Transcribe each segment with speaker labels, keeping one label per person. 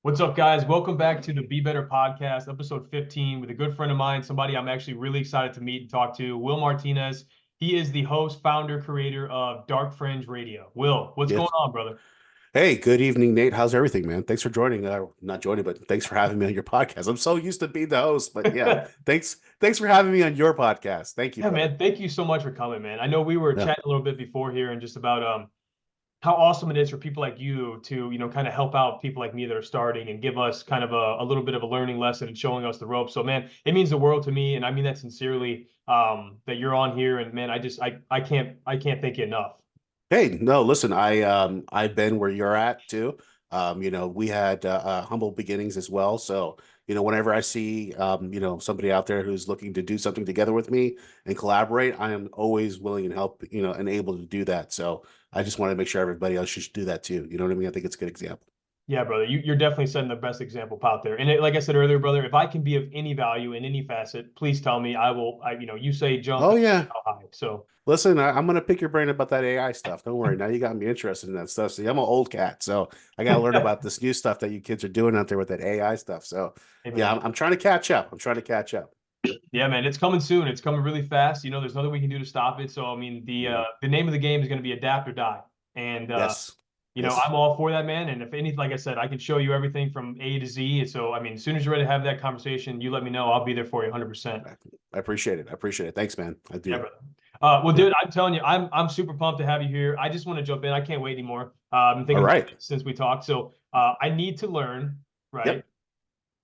Speaker 1: What's up, guys? Welcome back to the Be Better podcast, episode 15, with a good friend of mine, somebody I'm actually really excited to meet and talk to, Will Martinez. He is the host, founder, creator of Dark Fringe Radio. Will, what's going
Speaker 2: Yes.
Speaker 1: on, brother?
Speaker 2: Hey, good evening, Nate. How's everything, man? Thanks for joining. Not joining, but thanks for having me on your podcast. I'm so used to being the host, but yeah, thanks for having me on your podcast. Thank you,
Speaker 1: Yeah,
Speaker 2: brother.
Speaker 1: man. Thank you so much for coming, man. I know we were
Speaker 2: No.
Speaker 1: chatting a little bit before here and just about how awesome it is for people like you to, kind of help out people like me that are starting and give us kind of a little bit of a learning lesson and showing us the ropes. So, man, it means the world to me, and I mean that sincerely. That you're on here, and man, I can't thank you enough.
Speaker 2: Hey, no, listen, I've been where you're at too. We had humble beginnings as well. So, whenever I see somebody out there who's looking to do something together with me and collaborate, I am always willing and help, and able to do that. So I just want to make sure everybody else should do that too. You know what I mean? I think it's a good example.
Speaker 1: Yeah, brother, you're definitely setting the best example out there. And like I said earlier, brother, if I can be of any value in any facet, please tell me. I will. You say jump,
Speaker 2: Oh
Speaker 1: and
Speaker 2: yeah.
Speaker 1: I'll high. So
Speaker 2: Listen, I'm gonna pick your brain about that AI stuff. Don't worry. Now you got me interested in that stuff. See, I'm an old cat, so I gotta learn about this new stuff that you kids are doing out there with that AI stuff. So
Speaker 1: hey,
Speaker 2: yeah,
Speaker 1: man.
Speaker 2: I'm trying to catch up. I'm trying to catch up.
Speaker 1: Yeah, man, it's coming soon. It's coming really fast. There's nothing we can do to stop it. So I mean,
Speaker 2: Mhm.
Speaker 1: the name of the game is going to be adapt or die. And
Speaker 2: Yes, yes,
Speaker 1: I'm all for that, man. And if any, like I said, I can show you everything from A to Z. So I mean, as soon as you're ready to have that conversation, you let me know. I'll be there for you 100%.
Speaker 2: I appreciate it. I appreciate it. Thanks, man. I
Speaker 1: Yeah,
Speaker 2: do.
Speaker 1: brother. Well,
Speaker 2: Yeah.
Speaker 1: dude, I'm telling you, I'm super pumped to have you here. I just want to jump in. I can't wait anymore. I've been
Speaker 2: All
Speaker 1: thinking about
Speaker 2: right.
Speaker 1: it since we talked. So I need to learn, right?
Speaker 2: Yep.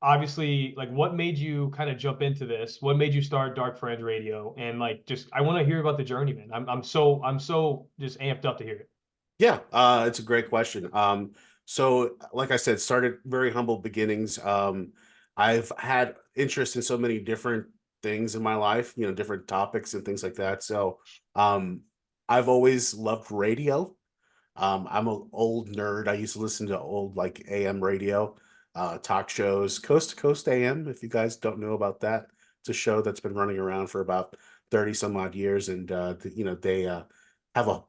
Speaker 1: Obviously, like what made you kind of jump into this? What made you start Dark Fringe Radio? And like, just I want to hear about the journey, man. I'm so just amped up to hear it.
Speaker 2: Yeah. It's a great question. So like I said, started very humble beginnings. I've had interest in so many different things in my life, different topics and things like that. So, um, I've always loved radio. I'm an old nerd. I used to listen to old like AM radio, talk shows, Coast to Coast AM. If you guys don't know about that, it's a show that's been running around for about 30 some odd years, and they have a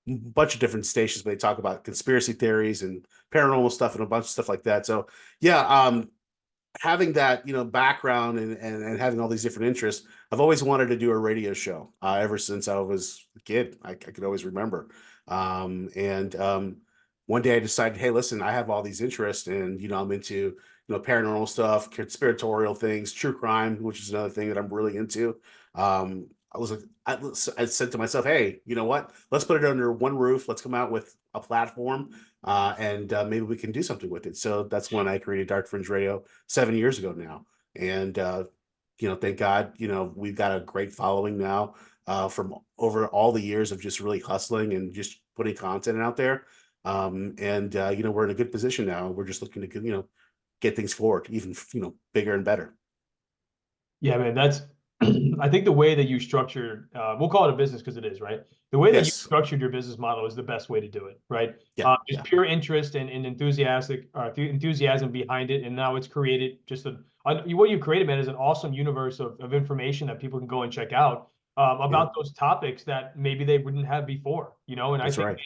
Speaker 2: bunch of different stations, but they talk about conspiracy theories and paranormal stuff and a bunch of stuff like that. So yeah, having that background and having all these different interests, I've always wanted to do a radio show ever since I was a kid. I could always remember. And One day I decided, hey, listen, I have all these interests, and I'm into paranormal stuff, conspiratorial things, true crime, which is another thing that I'm really into. I was like, I said to myself, hey, you know what? Let's put it under one roof. Let's come out with a platform, and maybe we can do something with it. So that's when I created Dark Fringe Radio 7 years ago now. And thank God, we've got a great following now from over all the years of just really hustling and just putting content out there. We're in a good position now. We're just looking to, get things forward, even, bigger and better.
Speaker 1: Yeah, man, that's I think the way that you structured, we'll call it a business because it is, right? The way that you
Speaker 2: Yes.
Speaker 1: structured your business model is the best way to do it, right?
Speaker 2: Yeah.
Speaker 1: Just
Speaker 2: Yeah.
Speaker 1: pure interest and enthusiasm behind it, and now it's created what you created, man, is an awesome universe of information that people can go and check out
Speaker 2: Yeah.
Speaker 1: about those topics that maybe they wouldn't have before, And I
Speaker 2: That's
Speaker 1: think
Speaker 2: right.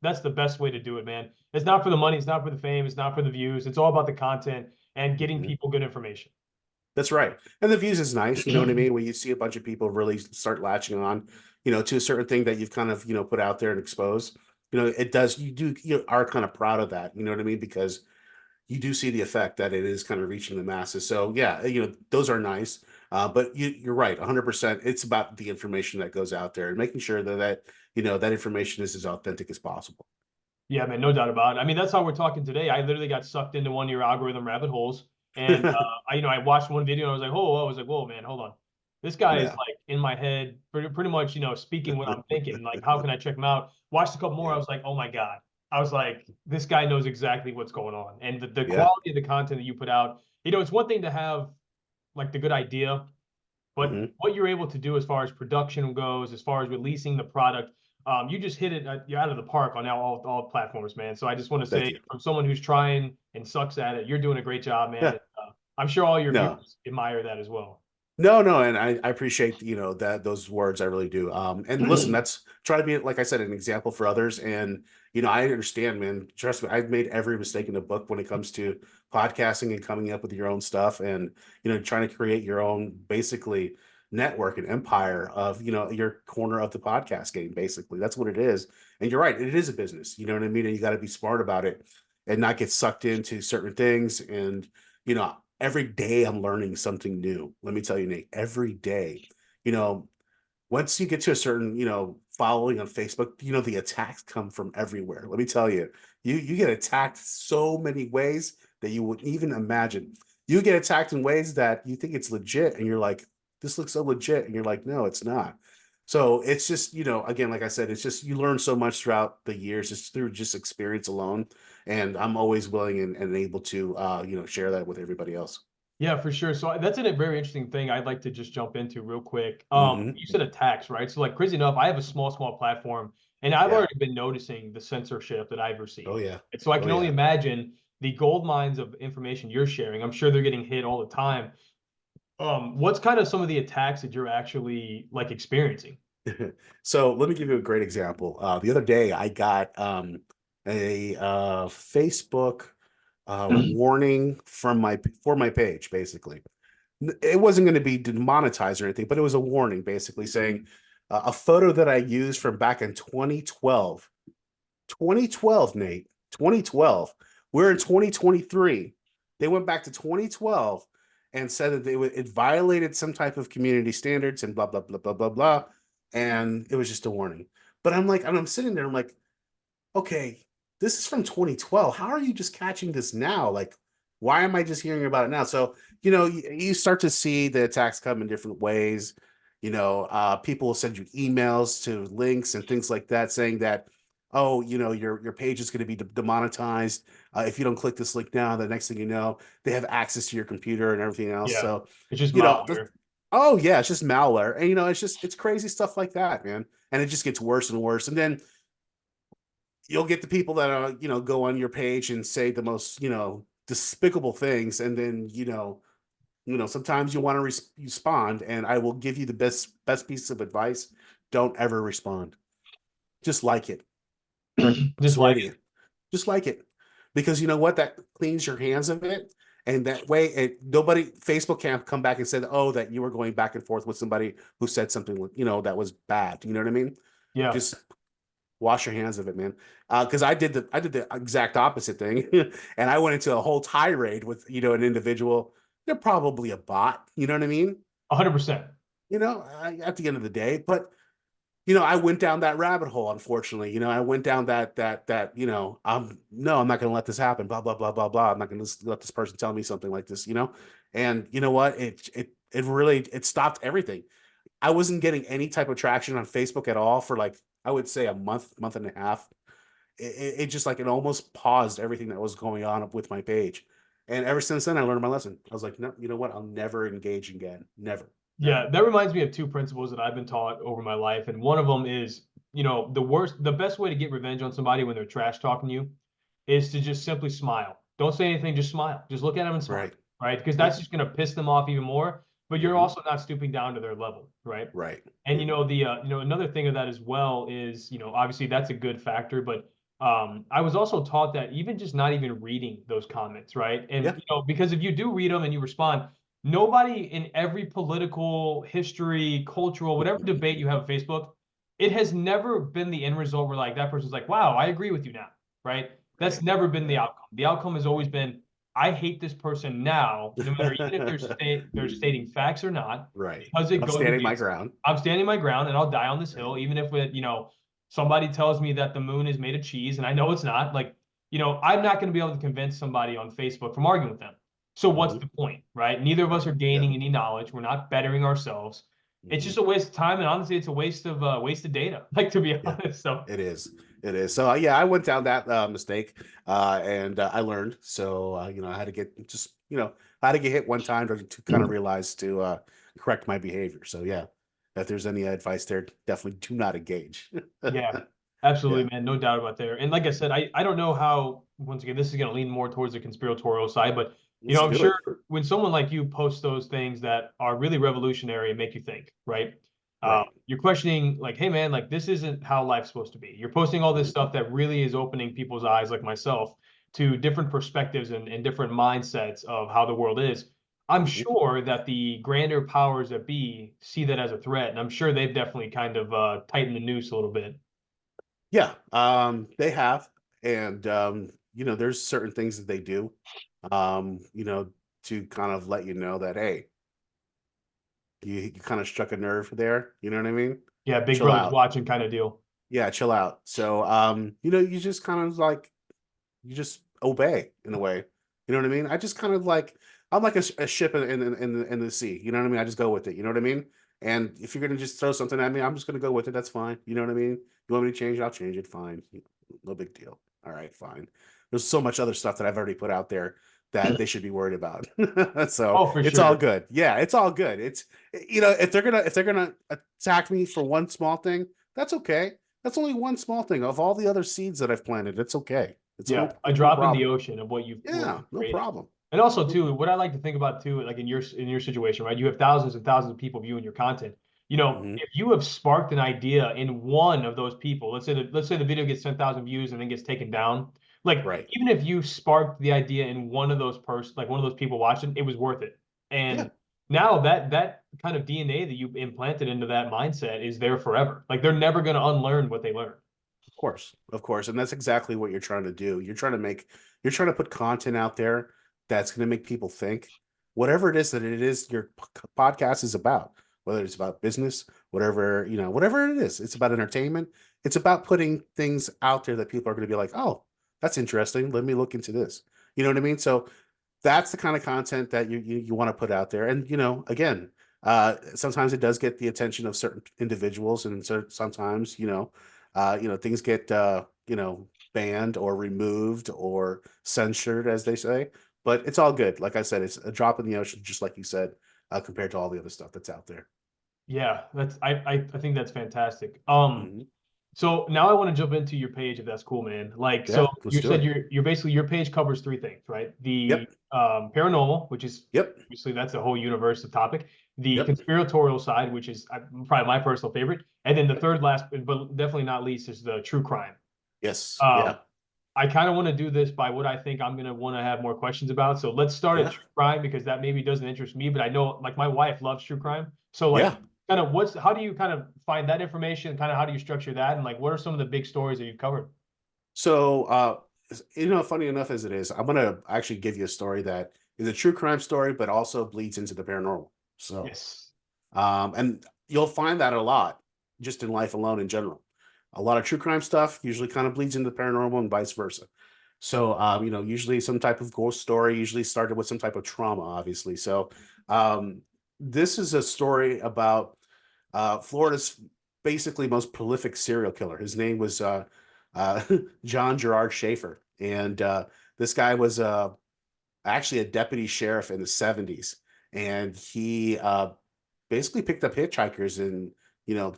Speaker 1: that's the best way to do it, man. It's not for the money, it's not for the fame, it's not for the views. It's all about the content and getting
Speaker 2: Mhm.
Speaker 1: people good information.
Speaker 2: That's right. And the views is nice, you know what I mean? When you see a bunch of people really start latching on, to a certain thing that you've kind of, put out there and exposed, it does, you are kind of proud of that, you know what I mean? Because you do see the effect that it is kind of reaching the masses. So yeah, those are nice. But you're right, 100%. It's about the information that goes out there and making sure that information is as authentic as possible.
Speaker 1: Yeah, man, no doubt about it. I mean, that's how we're talking today. I literally got sucked into one of your algorithm rabbit holes, and I watched one video and I was like, "Oh," I was like, "Whoa, man, hold on, this guy is
Speaker 2: Yeah.
Speaker 1: like in my head, pretty much, speaking what I'm thinking. Like, how can I check him out?" Watched a couple more. I
Speaker 2: Yeah.
Speaker 1: was like, "Oh my God." I was like, "This guy knows exactly what's going on," and the
Speaker 2: Yeah.
Speaker 1: quality of the content that you put out. It's one thing to have like the good idea, but
Speaker 2: Hmm.
Speaker 1: what you're able to do as far as production goes, as far as releasing the product, you just hit it. You're out of the park on all platforms, man. So I just want to
Speaker 2: Thank
Speaker 1: say,
Speaker 2: you.
Speaker 1: from someone who's trying and sucks at it, you're doing a great job, man.
Speaker 2: Yeah.
Speaker 1: And, I'm sure all your
Speaker 2: No.
Speaker 1: viewers admire that as well.
Speaker 2: No, no, and I appreciate, that those words. I really do. And listen, that's try to be, like I said, an example for others. And I understand, man. Trust me, I've made every mistake in the book when it comes to podcasting and coming up with your own stuff, and trying to create your own basically network and empire of your corner of the podcast game. Basically, that's what it is. And you're right, it is a business. You know what I mean? And you got to be smart about it and not get sucked into certain things. And every day I'm learning something new. Let me tell you, Nate, every day, you know, once you get to a certain, following on Facebook, the attacks come from everywhere. Let me tell you, you get attacked so many ways that you wouldn't even imagine. You get attacked in ways that you think it's legit, and you're like, this looks so legit, and you're like, no, it's not. So it's just, again, like I said, it's just you learn so much throughout the years, just through just experience alone. And I'm always willing and able to, share that with everybody else.
Speaker 1: Yeah, for sure. So that's a very interesting thing I'd like to just jump into real quick.
Speaker 2: Hmm.
Speaker 1: You said attacks, right? So like crazy enough, I have a small platform, and I've
Speaker 2: Yeah.
Speaker 1: already been noticing the censorship that I've
Speaker 2: Oh
Speaker 1: received.
Speaker 2: yeah.
Speaker 1: And so I
Speaker 2: Oh
Speaker 1: can only
Speaker 2: yeah.
Speaker 1: imagine the gold mines of information you're sharing. I'm sure they're getting hit all the time. What's kind of some of the attacks that you're actually like experiencing?
Speaker 2: So let me give you a great example. The other day I got a Facebook warning from my for my page, basically. It wasn't going to be demonetized or anything, but it was a warning basically saying a photo that I used from back in 2012. 2012, Nate. 2012. We're in 2023. They went back to 2012 and said that it violated some type of community standards and blah blah blah blah blah blah. And it was just a warning. But I'm like, and I'm sitting there, I'm like, okay, this is from 2012. How are you just catching this now? Like, why am I just hearing about it now? So, you start to see the attacks come in different ways. People will send you emails to links and things like that saying that, oh, your page is going to be demonetized. If you don't click this link now, the next thing you know, they have access to your computer and everything else.
Speaker 1: Yeah,
Speaker 2: So,
Speaker 1: it's just
Speaker 2: you know, the,
Speaker 1: malware.
Speaker 2: oh yeah, it's just malware. And it's crazy stuff like that, man. And it just gets worse and worse. And then you'll get the people that are go on your page and say the most despicable things, and then sometimes you want to respond, and I will give you the best piece of advice: don't ever respond. Just like it. I
Speaker 1: Just
Speaker 2: swear
Speaker 1: like
Speaker 2: to you, just like it, because you know what, that cleans your hands of it. And that way nobody, Facebook can't come back and say, oh, that you were going back and forth with somebody who said something that was bad. You know what I mean?
Speaker 1: yeah,
Speaker 2: Just wash your hands of it, man. Because I did the exact opposite thing, and I went into a whole tirade with an individual. They're probably a bot. You know what I mean?
Speaker 1: 100%.
Speaker 2: At the end of the day, but I went down that rabbit hole. Unfortunately, I went down that. No, I'm not going to let this happen. Blah blah blah blah blah. I'm not going to let this person tell me something like this. And you know what? It really it stopped everything. I wasn't getting any type of traction on Facebook at all for, like, I would say a month and a half. It just, like, it almost paused everything that was going on with my page. And ever since then, I learned my lesson. I was like, no, you know what? I'll never engage again. Never,
Speaker 1: Yeah,
Speaker 2: never.
Speaker 1: that reminds me of two principles that I've been taught over my life. And one of them is, the best way to get revenge on somebody when they're trash talking you is to just simply smile. Don't say anything, just smile. Just look at them and smile,
Speaker 2: Right.
Speaker 1: right? Because that's
Speaker 2: Yep.
Speaker 1: just going to piss them off even more, but you're
Speaker 2: Hmm.
Speaker 1: also not stooping down to their level, right?
Speaker 2: Right.
Speaker 1: And another thing of that as well is, obviously that's a good factor, but I was also taught that even just not even reading those comments, right? And
Speaker 2: Yeah.
Speaker 1: because if you do read them and you respond, nobody in every political, history, cultural, whatever debate you have on Facebook, it has never been the end result where like that person's like, wow, I agree with you now, right? That's
Speaker 2: Right.
Speaker 1: never been the
Speaker 2: Right.
Speaker 1: outcome. The outcome has always been, I hate this person now, no matter even if they're stating facts or not,
Speaker 2: Right.
Speaker 1: because it
Speaker 2: I'm
Speaker 1: goes
Speaker 2: standing my
Speaker 1: against.
Speaker 2: ground.
Speaker 1: I'm standing my ground, and I'll die on this
Speaker 2: Right.
Speaker 1: hill, even if somebody tells me that the moon is made of cheese, and I know it's not. Like, I'm not going to be able to convince somebody on Facebook from arguing with them. So what's
Speaker 2: Hmm.
Speaker 1: the point, right? Neither of us
Speaker 2: Right.
Speaker 1: are
Speaker 2: Yeah.
Speaker 1: gaining any knowledge. We're not bettering ourselves. It's
Speaker 2: Hmm.
Speaker 1: just a waste of time, and honestly, it's a waste of data. Like, to be
Speaker 2: Yeah.
Speaker 1: honest. So
Speaker 2: It is. It is. So yeah, I went down that mistake, and I learned. So I had to get just I had to get hit one time to kind of realize to correct my behavior. So yeah, if there's any advice there, definitely do not engage.
Speaker 1: yeah,
Speaker 2: Yeah.
Speaker 1: absolutely, man. No doubt about there. And like I said, I don't know how, once again, this is going to lean more towards the conspiratorial side, but You know,
Speaker 2: Let's
Speaker 1: I'm
Speaker 2: do
Speaker 1: sure
Speaker 2: it.
Speaker 1: when someone like you posts those things that are really revolutionary and make you think, right?
Speaker 2: Right.
Speaker 1: You're questioning, like, hey, man, like, this isn't how life's supposed to be. You're posting all this
Speaker 2: Mhm.
Speaker 1: stuff that really is opening people's eyes, like myself, to different perspectives and different mindsets of how the world is. I'm
Speaker 2: Mhm.
Speaker 1: sure that the grander powers that be see that as a threat, and I'm sure they've definitely kind of tightened the noose a little bit.
Speaker 2: Yeah, they have, and there's certain things that they do, you know, to kind of let you know that hey, you kind of struck a nerve there. You know what I mean?
Speaker 1: Yeah, Big
Speaker 2: Chill
Speaker 1: Brother's
Speaker 2: out.
Speaker 1: watching kind of deal.
Speaker 2: Yeah, chill out. So, you just kind of like you just obey in a way. You know what I mean? I just kind of like I'm like a ship in the sea. You know what I mean? I just go with it. You know what I mean? And if you're gonna just throw something at me, I'm just gonna go with it. That's fine. You know what I mean? You want me to change it? I'll change it. Fine. No big deal. All right, fine. There's so much other stuff that I've already put out there that they should be worried about. So
Speaker 1: Oh, for
Speaker 2: it's all
Speaker 1: sure.
Speaker 2: good. Yeah, it's all good. It's if they're gonna attack me for one small thing, that's okay. That's only one small thing of all the other seeds that I've planted. It's okay.
Speaker 1: Yeah, a
Speaker 2: It's no
Speaker 1: drop in the
Speaker 2: problem.
Speaker 1: ocean of what
Speaker 2: Yeah,
Speaker 1: you've
Speaker 2: no
Speaker 1: created.
Speaker 2: problem.
Speaker 1: And also
Speaker 2: No
Speaker 1: too,
Speaker 2: problem.
Speaker 1: what I like to think about too, like in your situation, right? You have thousands and thousands of people viewing your content. You know,
Speaker 2: Hmm.
Speaker 1: if you have sparked an idea in one of those people, let's say the video gets 10,000 views and then gets taken down. Like
Speaker 2: Right.
Speaker 1: even if you sparked the idea in one of those like one of those people watching, it was worth it.
Speaker 2: Yeah,
Speaker 1: And now that kind of DNA that you implanted into that mindset is there forever. Like they're never going to unlearn what they learned.
Speaker 2: of course. Of course. And that's exactly what you're trying to do. You're trying to put content out there that's going to make people think. Whatever it is that it is your podcast is about, whether it's about business, whatever it is, it's about entertainment. It's about putting things out there that people are going to be like, oh, that's interesting. Let me look into this. You know what I mean? So that's the kind of content that you want to put out there. And again, sometimes it does get the attention of certain individuals, and sometimes things get banned or removed or censored, as they say. But it's all good. Like I said, it's a drop in the ocean, just like you said, compared to all the other stuff that's out there.
Speaker 1: Yeah, that's I think that's fantastic.
Speaker 2: Hmm.
Speaker 1: So now I want to jump into your page if that's cool, man. Like, so
Speaker 2: Yeah, let's
Speaker 1: you
Speaker 2: do
Speaker 1: said
Speaker 2: it.
Speaker 1: you're basically your page covers three things, right? The
Speaker 2: Yep,
Speaker 1: paranormal, which is
Speaker 2: yep,
Speaker 1: obviously that's a whole universe of topic. The
Speaker 2: yep.
Speaker 1: conspiratorial side, which is probably my personal favorite, and then the third last, but definitely not least, is the true crime.
Speaker 2: Yes,
Speaker 1: Um,
Speaker 2: yeah,
Speaker 1: I kind of want to do this by what I think I'm going to want to have more questions about. So let's start at
Speaker 2: yeah,
Speaker 1: true crime because that maybe doesn't interest me, but I know like my wife loves true crime. So like
Speaker 2: yeah.
Speaker 1: kind of how do you kind of find that information? Kind of how do you structure that? And like what are some of the big stories that you've covered?
Speaker 2: So, funny enough as it is, I'm gonna actually give you a story that is a true crime story, but also bleeds into the paranormal. So,
Speaker 1: Yes.
Speaker 2: and you'll find that a lot just in life alone in general. A lot of true crime stuff usually kind of bleeds into the paranormal and vice versa. So, usually some type of ghost story usually started with some type of trauma, obviously. So, um, this is a story about Florida's basically most prolific serial killer. His name was uh, John Gerard Schaefer, and this guy was actually a deputy sheriff in the 70s, and he basically picked up hitchhikers and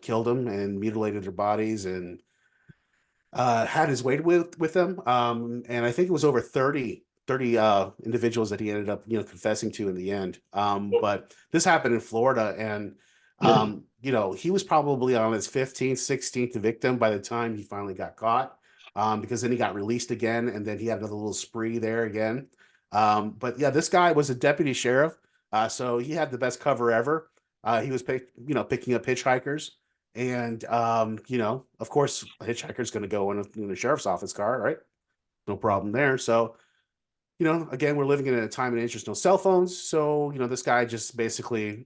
Speaker 2: killed them and mutilated their bodies and had his way with them. And I think it was over 30 individuals that he ended up confessing to in the end. But this happened in Florida, and he was probably on his 15th, 16th victim by the time he finally got caught. Because then he got released again, and then he had another little spree there again. But yeah, this guy was a deputy sheriff, so he had the best cover ever. He was picking up hitchhikers, and of course, a hitchhiker's going to go in a sheriff's office car, right? No problem there. So, again, we're living in a time and age there's no cell phones. So, this guy just basically,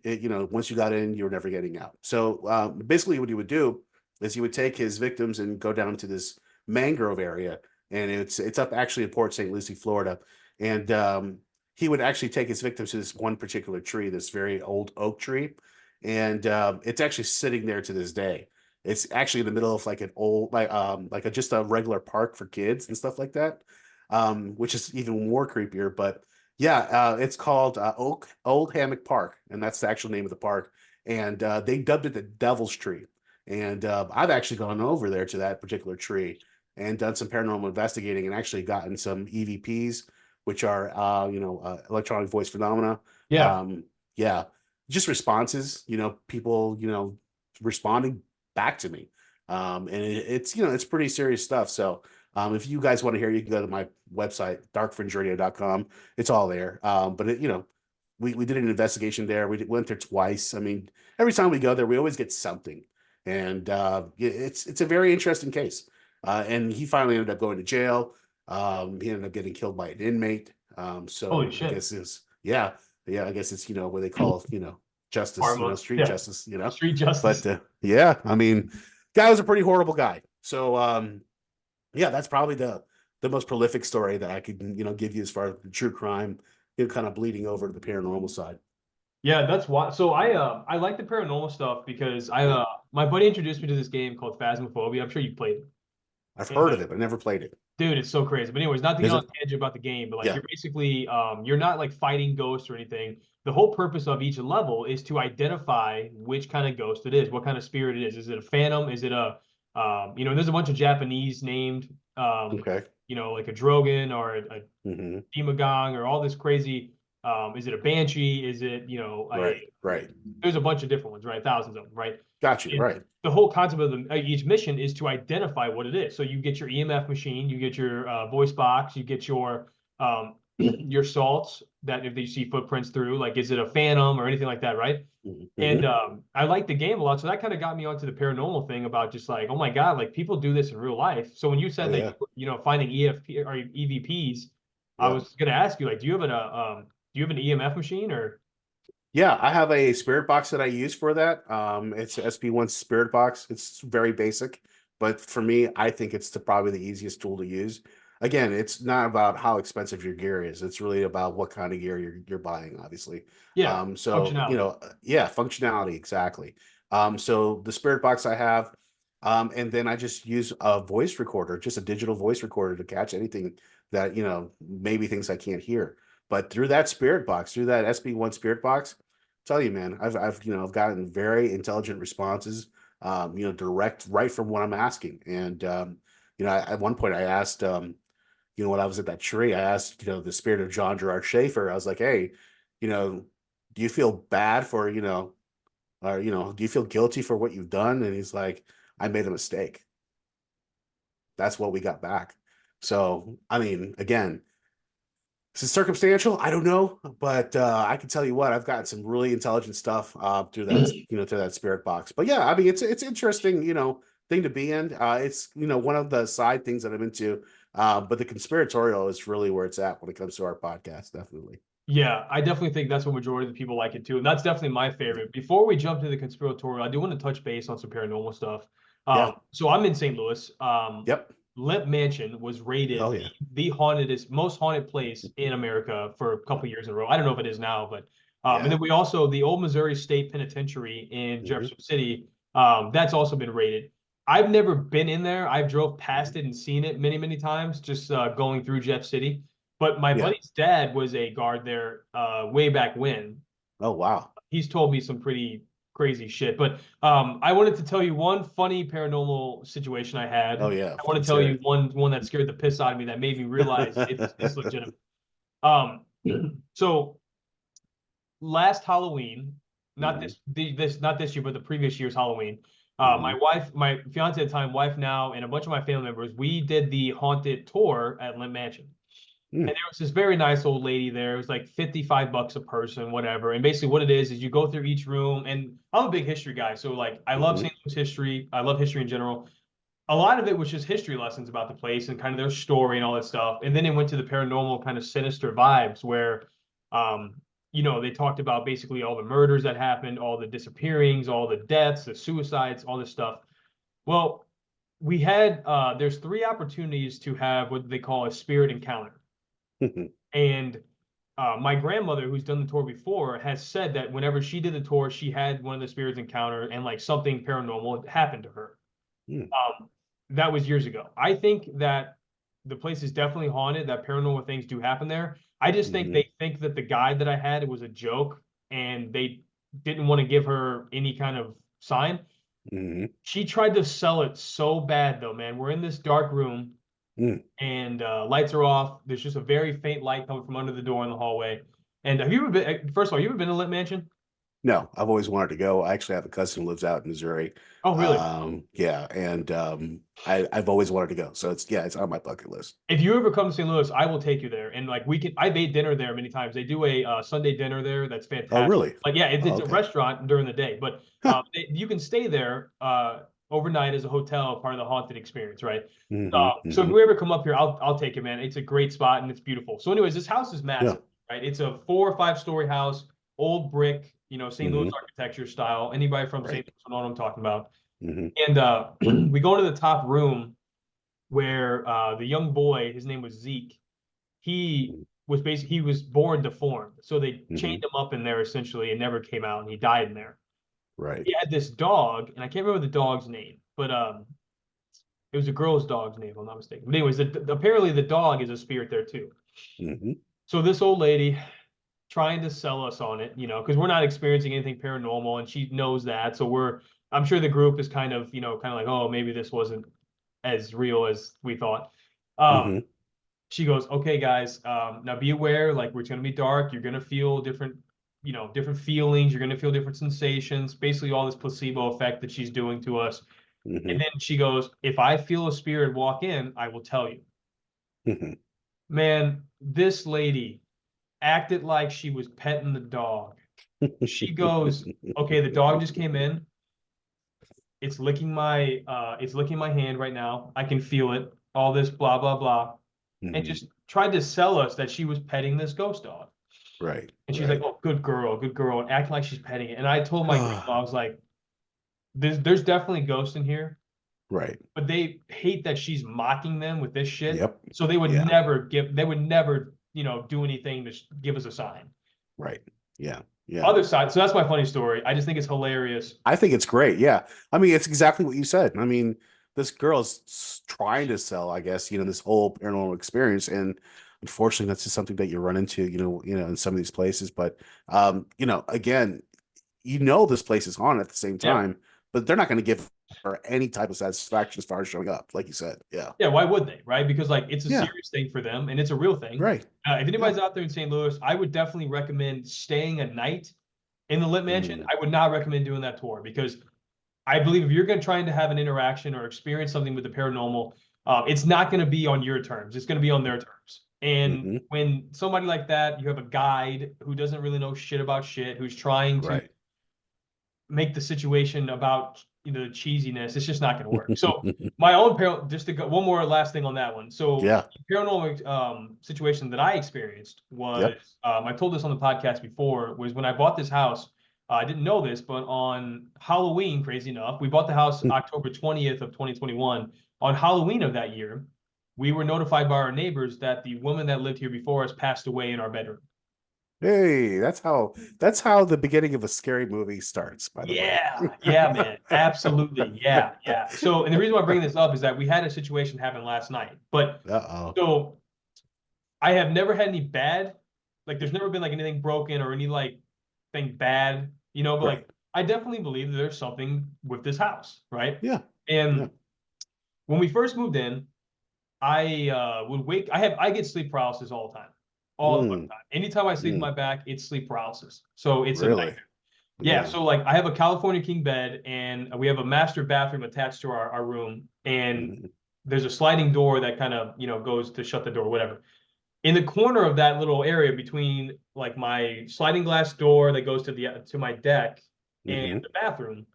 Speaker 2: once you got in, you were never getting out. So, basically, what he would do is he would take his victims and go down to this mangrove area, and it's up actually in Port St. Lucie, Florida, and he would actually take his victims to this one particular tree, this very old oak tree, and it's actually sitting there to this day. It's actually in the middle of like an old, just a regular park for kids and stuff like that, which is even more creepier. But yeah, it's called Old Hammock Park, and that's the actual name of the park. And they dubbed it the Devil's Tree. And I've actually gone over there to that particular tree and done some paranormal investigating and actually gotten some EVPs which are electronic voice phenomena.
Speaker 1: Yeah.
Speaker 2: Yeah, just responses, people, responding back to me. And it's pretty serious stuff. So if you guys want to hear, you can go to my website, darkfringeradio.com. It's all there. But we did an investigation there. Went there twice. I mean, every time we go there, we always get something. And it's a very interesting case. And he finally ended up going to jail. He ended up getting killed by an inmate.
Speaker 1: Holy
Speaker 2: So I
Speaker 1: shit.
Speaker 2: guess I guess it's what they call justice,
Speaker 1: Karma.
Speaker 2: street
Speaker 1: Yeah.
Speaker 2: justice,
Speaker 1: Street
Speaker 2: But
Speaker 1: justice.
Speaker 2: yeah, I mean, guy was a pretty horrible guy. So yeah, that's probably the most prolific story that I could give you as far as the true crime, kind of bleeding over to the paranormal side.
Speaker 1: Yeah, that's why. So I like the paranormal stuff because
Speaker 2: Yeah,
Speaker 1: my buddy introduced me to this game called Phasmophobia. I'm sure you played it.
Speaker 2: I've
Speaker 1: And,
Speaker 2: heard of it, but never played it.
Speaker 1: dude, it's so crazy. But anyways, not to get
Speaker 2: Is
Speaker 1: on
Speaker 2: it?
Speaker 1: a tangent about the game, but like
Speaker 2: Yeah.
Speaker 1: you're basically you're not like fighting ghosts or anything. The whole purpose of each level is to identify which kind of ghost it is, what kind of spirit it is. Is it a phantom? Is it a there's a bunch of Japanese named
Speaker 2: Okay.
Speaker 1: like a Drogon or a
Speaker 2: Hmm.
Speaker 1: Demogorgon or all this crazy is it a banshee? Is it,
Speaker 2: Right. Right.
Speaker 1: there's a bunch of different ones, right? Thousands of them, right?
Speaker 2: Got you.
Speaker 1: And
Speaker 2: Right.
Speaker 1: the whole concept of each mission is to identify what it is. So you get your EMF machine, you get your voice box, you get your your salts that if you see footprints through, like is it a phantom or anything like that, right? And
Speaker 2: Hmm.
Speaker 1: I like the game a lot, so that kind of got me onto the paranormal thing about just like, oh my God, like people do this in real life. So when you
Speaker 2: Oh
Speaker 1: said that
Speaker 2: yeah.
Speaker 1: finding EFP or EVPs, I
Speaker 2: Yeah.
Speaker 1: was gonna ask you like, do you have an EMF machine or?
Speaker 2: Yeah, I have a spirit box that I use for that. It's a SP1 spirit box. It's very basic, but for me, I think it's probably the easiest tool to use. Again, it's not about how expensive your gear is. It's really about what kind of gear you're buying, obviously.
Speaker 1: Yeah,
Speaker 2: So
Speaker 1: functionality.
Speaker 2: yeah, functionality exactly. So the spirit box I have, and then I just use a voice recorder, just a digital voice recorder to catch anything that maybe things I can't hear. But through that spirit box, through that SB1 spirit box, tell you, man, I've gotten very intelligent responses, direct right from what I'm asking. And at one point I asked, when I was at that tree, I asked, the spirit of John Gerard Schaefer. I was like, hey, do you feel bad for, or do you feel guilty for what you've done? And he's like, I made a mistake. That's what we got back. So, I mean, again, this is circumstantial. I don't know, but I can tell you what, I've gotten some really intelligent stuff through that, through that spirit box. But yeah, I mean, it's interesting, thing to be in. It's one of the side things that I'm into. But the conspiratorial is really where it's at when it comes to our podcast, definitely.
Speaker 1: Yeah, I definitely think that's what majority of the people like it too, and that's definitely my favorite. Before we jump to the conspiratorial, I do want to touch base on some paranormal stuff.
Speaker 2: Yeah.
Speaker 1: So I'm in St. Louis.
Speaker 2: Yep.
Speaker 1: Limp Mansion was rated
Speaker 2: Hell yeah.
Speaker 1: the hauntedest, most haunted place in America for a couple years in a row. I don't know if it is now, but and
Speaker 2: Yeah.
Speaker 1: then we also the old Missouri State Penitentiary in
Speaker 2: Hmm.
Speaker 1: Jefferson City. That's also been rated. I've never been in there. I've drove past it and seen it many, many times, just going through Jeff City. But my
Speaker 2: Yeah.
Speaker 1: buddy's dad was a guard there way back when.
Speaker 2: Oh wow.
Speaker 1: He's told me some pretty crazy shit. But I wanted to tell you one funny paranormal situation I had.
Speaker 2: Oh yeah.
Speaker 1: I want to
Speaker 2: Let's
Speaker 1: tell
Speaker 2: hear
Speaker 1: you
Speaker 2: it.
Speaker 1: one that scared the piss out of me that made me realize it's legitimate. Um, so last Halloween, not
Speaker 2: Hmm.
Speaker 1: this not this year, but the previous year's Halloween. My
Speaker 2: Hmm.
Speaker 1: wife, my fiance at the time, wife now, and a bunch of my family members, we did the haunted tour at Limp Mansion. And
Speaker 2: Hmm.
Speaker 1: there was this very nice old lady there. It was like $55 a person, whatever. And basically what it is you go through each room. And I'm a big history guy. So like I love
Speaker 2: Hmm.
Speaker 1: St. Louis history. I love history in general. A lot of it was just history lessons about the place and kind of their story and all that stuff. And then it went to the paranormal kind of sinister vibes where um, they talked about basically all the murders that happened, all the disappearings, all the deaths, the suicides, all this stuff. Well, we had there's three opportunities to have what they call a spirit encounter. And my grandmother, who's done the tour before, has said that whenever she did the tour, she had one of the spirits encounter and like something paranormal happened to her.
Speaker 2: Hmm.
Speaker 1: That was years ago. I think that the place is definitely haunted, that paranormal things do happen there. I just think
Speaker 2: Hmm.
Speaker 1: they think that the guide that I had, it was a joke and they didn't want to give her any kind of sign.
Speaker 2: Hmm.
Speaker 1: She tried to sell it so bad though, man. We're in this dark room. and lights are off. There's just a very faint light coming from under the door in the hallway. And have you ever been? First of all, you ever been to Lit Mansion?
Speaker 2: No, I've always wanted to go. I actually have a cousin who lives out in Missouri.
Speaker 1: Oh, really?
Speaker 2: Yeah, and I've always wanted to go. So it's on my bucket list.
Speaker 1: If you ever come to St. Louis, I will take you there. And like we can, I've ate dinner there many times. They do a Sunday dinner there. That's
Speaker 2: Oh,
Speaker 1: fantastic.
Speaker 2: really?
Speaker 1: Like, yeah,
Speaker 2: Oh,
Speaker 1: it's a
Speaker 2: okay.
Speaker 1: restaurant during the day, but
Speaker 2: Huh.
Speaker 1: you can stay there overnight as a hotel, part of the haunted experience, right? So if
Speaker 2: Hmm.
Speaker 1: we ever come up here, I'll take it, man. It's a great spot and it's beautiful. So, anyways, this house is
Speaker 2: Yeah.
Speaker 1: massive, right? It's a 4 or 5 story house, old brick, St. Louis
Speaker 2: Hmm.
Speaker 1: architecture style. Anybody from St.
Speaker 2: Right.
Speaker 1: Louis will know what I'm talking about.
Speaker 2: Hmm.
Speaker 1: And we go into the top room where the young boy, his name was Zeke, he was born deformed. So they
Speaker 2: Hmm.
Speaker 1: chained him up in there essentially and never came out and he died in there.
Speaker 2: Right.
Speaker 1: He had this dog, and I can't remember the dog's name, but it was a girl's dog's name, if I'm not mistaken. But anyways, apparently the dog is a spirit there too.
Speaker 2: Hmm.
Speaker 1: So this old lady trying to sell us on it, because we're not experiencing anything paranormal and she knows that. So I'm sure the group is kind of like, oh, maybe this wasn't as real as we thought. Um,
Speaker 2: Hmm.
Speaker 1: she goes, okay, guys, now be aware, like it's gonna be dark. You're gonna feel different, different feelings. You're gonna feel different sensations. Basically, all this placebo effect that she's doing to us. And
Speaker 2: Hmm.
Speaker 1: then she goes, if I feel a spirit walk in, I will tell you.
Speaker 2: Hmm.
Speaker 1: Man, this lady acted like she was petting the dog. She goes, okay, the dog just came in. It's licking my hand right now. I can feel it. All this blah blah blah. And
Speaker 2: Hmm.
Speaker 1: just tried to sell us that she was petting this ghost dog.
Speaker 2: Right.
Speaker 1: And she's like,
Speaker 2: Right.
Speaker 1: "Oh, good girl," and acting like she's petting it. And I told my grandma, I was like, there's definitely ghosts in here,
Speaker 2: Right.
Speaker 1: but they hate that she's mocking them with this shit.
Speaker 2: Yep.
Speaker 1: So they would
Speaker 2: Yeah.
Speaker 1: never do anything to give us a sign.
Speaker 2: Right. Yeah. Yeah.
Speaker 1: Other side, so that's my funny story. I just think it's hilarious.
Speaker 2: I think it's great. Yeah. I mean, it's exactly what you said. I mean, this girl's trying to sell, I guess, this whole paranormal experience. And unfortunately, that's just something that you run into, in some of these places. But again, this place is on at the same
Speaker 1: Yeah.
Speaker 2: time, but they're not going to give her any type of satisfaction as far as showing up, like you said. Yeah.
Speaker 1: Yeah, why would they, right? Because like it's a
Speaker 2: Yeah.
Speaker 1: serious thing for them and it's a real thing.
Speaker 2: Right.
Speaker 1: If
Speaker 2: Yeah.
Speaker 1: anybody's out there in St. Louis, I would definitely recommend staying a night in the Lit Mansion.
Speaker 2: Mm.
Speaker 1: I would not recommend doing that tour because I believe if you're going to trying to have an interaction or experience something with the paranormal, it's not going to be on your terms. It's going to be on their terms. And
Speaker 2: Hmm.
Speaker 1: when somebody like that, you have a guide who doesn't really know shit about shit, who's trying to
Speaker 2: Right.
Speaker 1: make the situation about the cheesiness, it's just not going to work. So my own just to go one more last thing on that one. So
Speaker 2: Yeah.
Speaker 1: the paranormal situation that I experienced was
Speaker 2: Yep.
Speaker 1: I told this on the podcast before was when I bought this house. I didn't know this, but on Halloween, crazy enough, we bought the house October 20th of 2021. On Halloween of that year, we were notified by our neighbors that the woman that lived here before us passed away in our bedroom.
Speaker 2: Hey, that's how the beginning of a scary movie starts, by the way.
Speaker 1: Yeah, man. Absolutely. Yeah. So, and the reason why I'm bringing this up is that we had a situation happen last night. But
Speaker 2: Uh-oh.
Speaker 1: so I have never had any bad, like there's never been like anything broken or any like thing bad, but
Speaker 2: Right.
Speaker 1: like I definitely believe that there's something with this house, right?
Speaker 2: Yeah. Yeah.
Speaker 1: And when we first moved in, I get sleep paralysis all the time. All the fucking
Speaker 2: Mm,
Speaker 1: time. Anytime I sleep on
Speaker 2: mm,
Speaker 1: my back, it's sleep paralysis. So it's a
Speaker 2: really?
Speaker 1: nightmare. Yeah,
Speaker 2: Yeah.
Speaker 1: so like I have a California king bed and we have a master bathroom attached to our room and
Speaker 2: Mhm.
Speaker 1: there's a sliding door that kind of, goes to shut the door, whatever. In the corner of that little area between like my sliding glass door that goes to my deck and
Speaker 2: Mhm.
Speaker 1: the bathroom,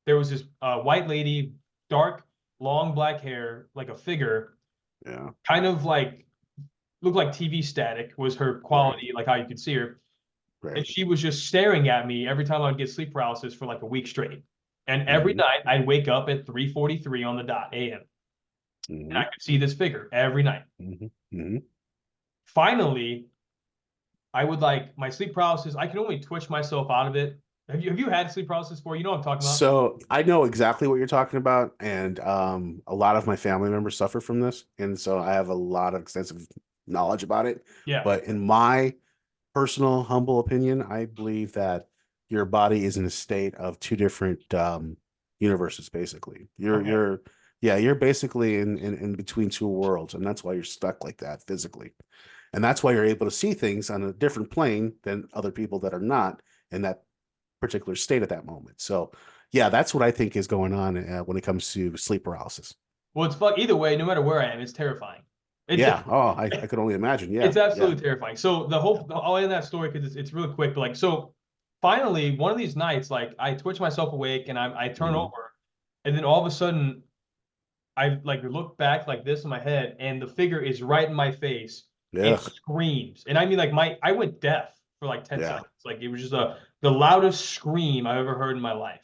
Speaker 1: there was this white lady, dark, long black hair, like a figure,
Speaker 2: Yeah.
Speaker 1: kind of like looked like TV static was her
Speaker 2: Right.
Speaker 1: quality, like how you could see her. And
Speaker 2: Right.
Speaker 1: she was just staring at me every time I'd get sleep paralysis for like a week straight. And every
Speaker 2: Mhm.
Speaker 1: night I'd wake up at 3:43 on the dot a.m. and I
Speaker 2: Mhm.
Speaker 1: could see this figure every night.
Speaker 2: Mhm. Mhm.
Speaker 1: Finally, I would like my sleep paralysis. I can only twitch myself out of it. Have you had sleep paralysis before? You know what I'm talking about?
Speaker 2: So I know exactly what you're talking about, and a lot of my family members suffer from this, and so I have a lot of extensive knowledge about it.
Speaker 1: Yeah.
Speaker 2: But in my personal humble opinion, I believe that your body is in a state of two different universes. Basically, your
Speaker 1: Okay.
Speaker 2: your Yeah, you're basically in between two worlds, and that's why you're stuck like that physically. And that's why you're able to see things on a different plane than other people that are not in that particular state at that moment. So, yeah, that's what I think is going on when it comes to sleep paralysis.
Speaker 1: Well, it's fuck either way, no matter where I am, it's terrifying. It's
Speaker 2: Yeah. Oh, I could only imagine. Yeah.
Speaker 1: it's
Speaker 2: Yeah.
Speaker 1: absolutely terrifying. So I'll end that story because it's really quick. But like, so finally, one of these nights, like I twitch myself awake and I turn
Speaker 2: Hmm.
Speaker 1: over, and then all of a sudden I like look back like this in my head, and the figure is right in my face and
Speaker 2: Yeah.
Speaker 1: screams. And I mean, like I went deaf for like 10
Speaker 2: Yeah.
Speaker 1: seconds. Like it was just the loudest scream I've ever heard in my life.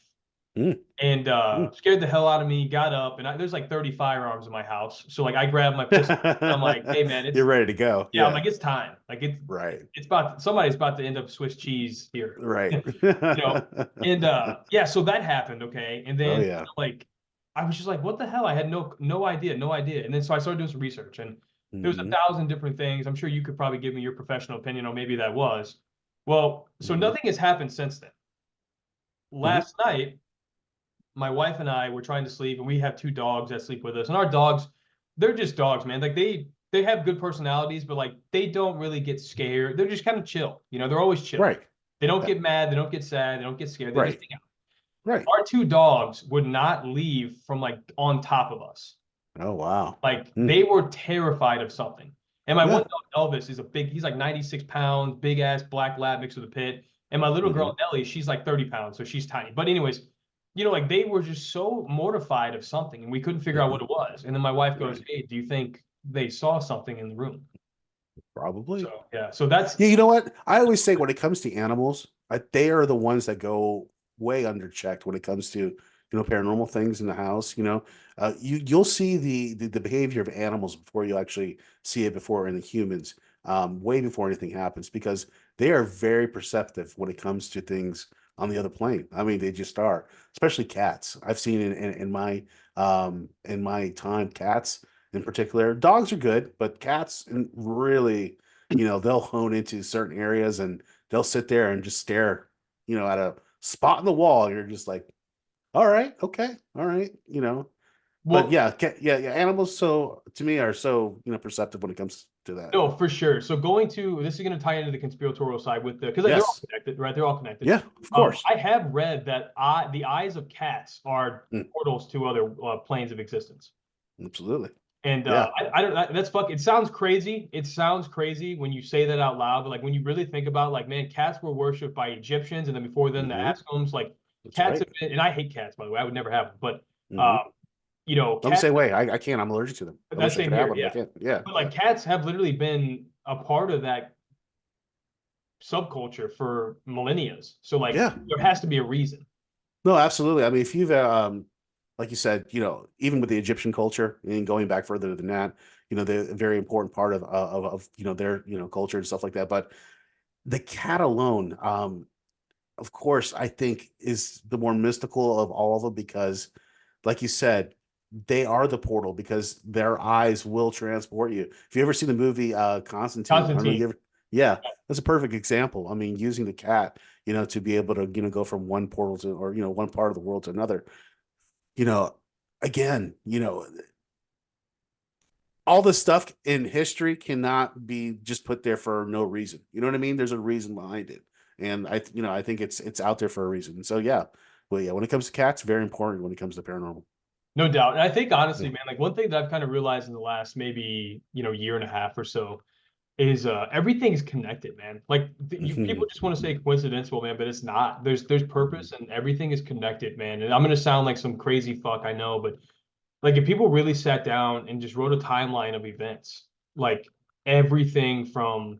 Speaker 2: Mm,
Speaker 1: And
Speaker 2: mm.
Speaker 1: scared the hell out of me, got up, and there's like 30 firearms in my house. So like I grabbed my pistol. I'm like, hey man,
Speaker 2: You're ready to go.
Speaker 1: yeah, I'm
Speaker 2: Yeah.
Speaker 1: like, it's time. Like
Speaker 2: Right.
Speaker 1: it's about somebody's about to end up Swiss cheese here.
Speaker 2: Right.
Speaker 1: And yeah, so that happened, okay. And
Speaker 2: Oh
Speaker 1: then
Speaker 2: yeah.
Speaker 1: like I was just like, what the hell? I had no idea, no idea. And then so I started doing some research and there was a
Speaker 2: Hmm.
Speaker 1: thousand different things. I'm sure you could probably give me your professional opinion on maybe that was. Well, so
Speaker 2: Hmm.
Speaker 1: nothing has happened since then.
Speaker 2: Hmm.
Speaker 1: Last night, my wife and I were trying to sleep, and we have two dogs that sleep with us. And our dogs, they're just dogs, man. Like they have good personalities, but like they don't really get scared. They're just kind of chill. They're always chill.
Speaker 2: Right.
Speaker 1: They don't
Speaker 2: Yeah.
Speaker 1: get mad. They don't get sad. They don't get scared. They just
Speaker 2: Right.
Speaker 1: hang out.
Speaker 2: Right.
Speaker 1: Our two dogs would not leave from like on top of us.
Speaker 2: Oh wow.
Speaker 1: Like
Speaker 2: Mm.
Speaker 1: they were terrified of something. And my one
Speaker 2: Yeah.
Speaker 1: dog Elvis is he's like 96 pounds, big ass black lab mixed with a pit. And my little
Speaker 2: Hmm.
Speaker 1: girl Nelly, she's like 30 pounds, so she's tiny. But anyways, like they were just so mortified of something, and we couldn't figure out
Speaker 2: Hmm.
Speaker 1: what it was. And then my wife goes,
Speaker 2: Right.
Speaker 1: "Hey, do you think they saw something in the room?"
Speaker 2: Probably.
Speaker 1: So yeah, so that's
Speaker 2: Yeah, you know what? I always say when it comes to animals, they are the ones that go way underchecked when it comes to, paranormal things in the house. You'll see the behavior of animals before you actually see it before in the humans, way before anything happens, because they are very perceptive when it comes to things on the other plane. I mean, they just are, especially cats. I've seen in my time, cats in particular. Dogs are good, but cats really, they'll hone into certain areas and they'll sit there and just stare, at a spot in the wall. You're just like, all right, okay, all right. But
Speaker 1: well,
Speaker 2: yeah, yeah, animals. So to me, are so perceptive when it comes to that.
Speaker 1: no, for sure. So this is going to tie into the conspiratorial side with because they're all
Speaker 2: Yes,
Speaker 1: connected, right? They're all connected.
Speaker 2: yeah, of course,
Speaker 1: I have read that the eyes of cats are
Speaker 2: mm,
Speaker 1: portals to other planes of existence.
Speaker 2: absolutely,
Speaker 1: And
Speaker 2: yeah,
Speaker 1: I don't that's fuck. It sounds crazy. It sounds crazy when you say that out loud, but like when you really think about like, man, cats were worshipped by Egyptians, and then before then the
Speaker 2: hmm,
Speaker 1: Aztecs. Like
Speaker 2: that's
Speaker 1: cats have
Speaker 2: right.
Speaker 1: been, and I hate cats by the way. I would never have them, but
Speaker 2: Hmm. I'm the
Speaker 1: cats.
Speaker 2: same way. I can't. I'm allergic to them. I
Speaker 1: That
Speaker 2: wish I
Speaker 1: same
Speaker 2: could have
Speaker 1: here,
Speaker 2: one, but I
Speaker 1: yeah.
Speaker 2: can't. Yeah,
Speaker 1: But
Speaker 2: yeah,
Speaker 1: like cats have literally been a part of that subculture for millennia. So like
Speaker 2: yeah.
Speaker 1: there has to be a reason.
Speaker 2: No, absolutely. I mean, if you've like you said, even with the Egyptian culture and going back further than that, they're a very important part of their culture and stuff like that. But the cat alone, of course, I think is the more mystical of all of them because, like you said, they are the portal because their eyes will transport you. If you ever seen the movie Constantine, I don't know
Speaker 1: Constantine.
Speaker 2: you ever, yeah, that's a perfect example. I mean, using the cat, to be able to, go from one portal to, or, one part of the world to another, you know, again, all this stuff in history cannot be just put there for no reason. You know what I mean? There's a reason behind it. And I think it's out there for a reason. So yeah. Well, yeah, when it comes to cats, very important when it comes to paranormal.
Speaker 1: No doubt. And I think honestly,
Speaker 2: Yeah.
Speaker 1: man, like one thing that I've kind of realized in the last maybe, year and a half or so is everything's connected, man. Like people
Speaker 2: Mhm.
Speaker 1: just want to say coincidental, man, but it's not. There's
Speaker 2: Mhm.
Speaker 1: purpose and everything is connected, man. And I'm gonna sound like some crazy fuck, I know, but like if people really sat down and just wrote a timeline of events, like everything from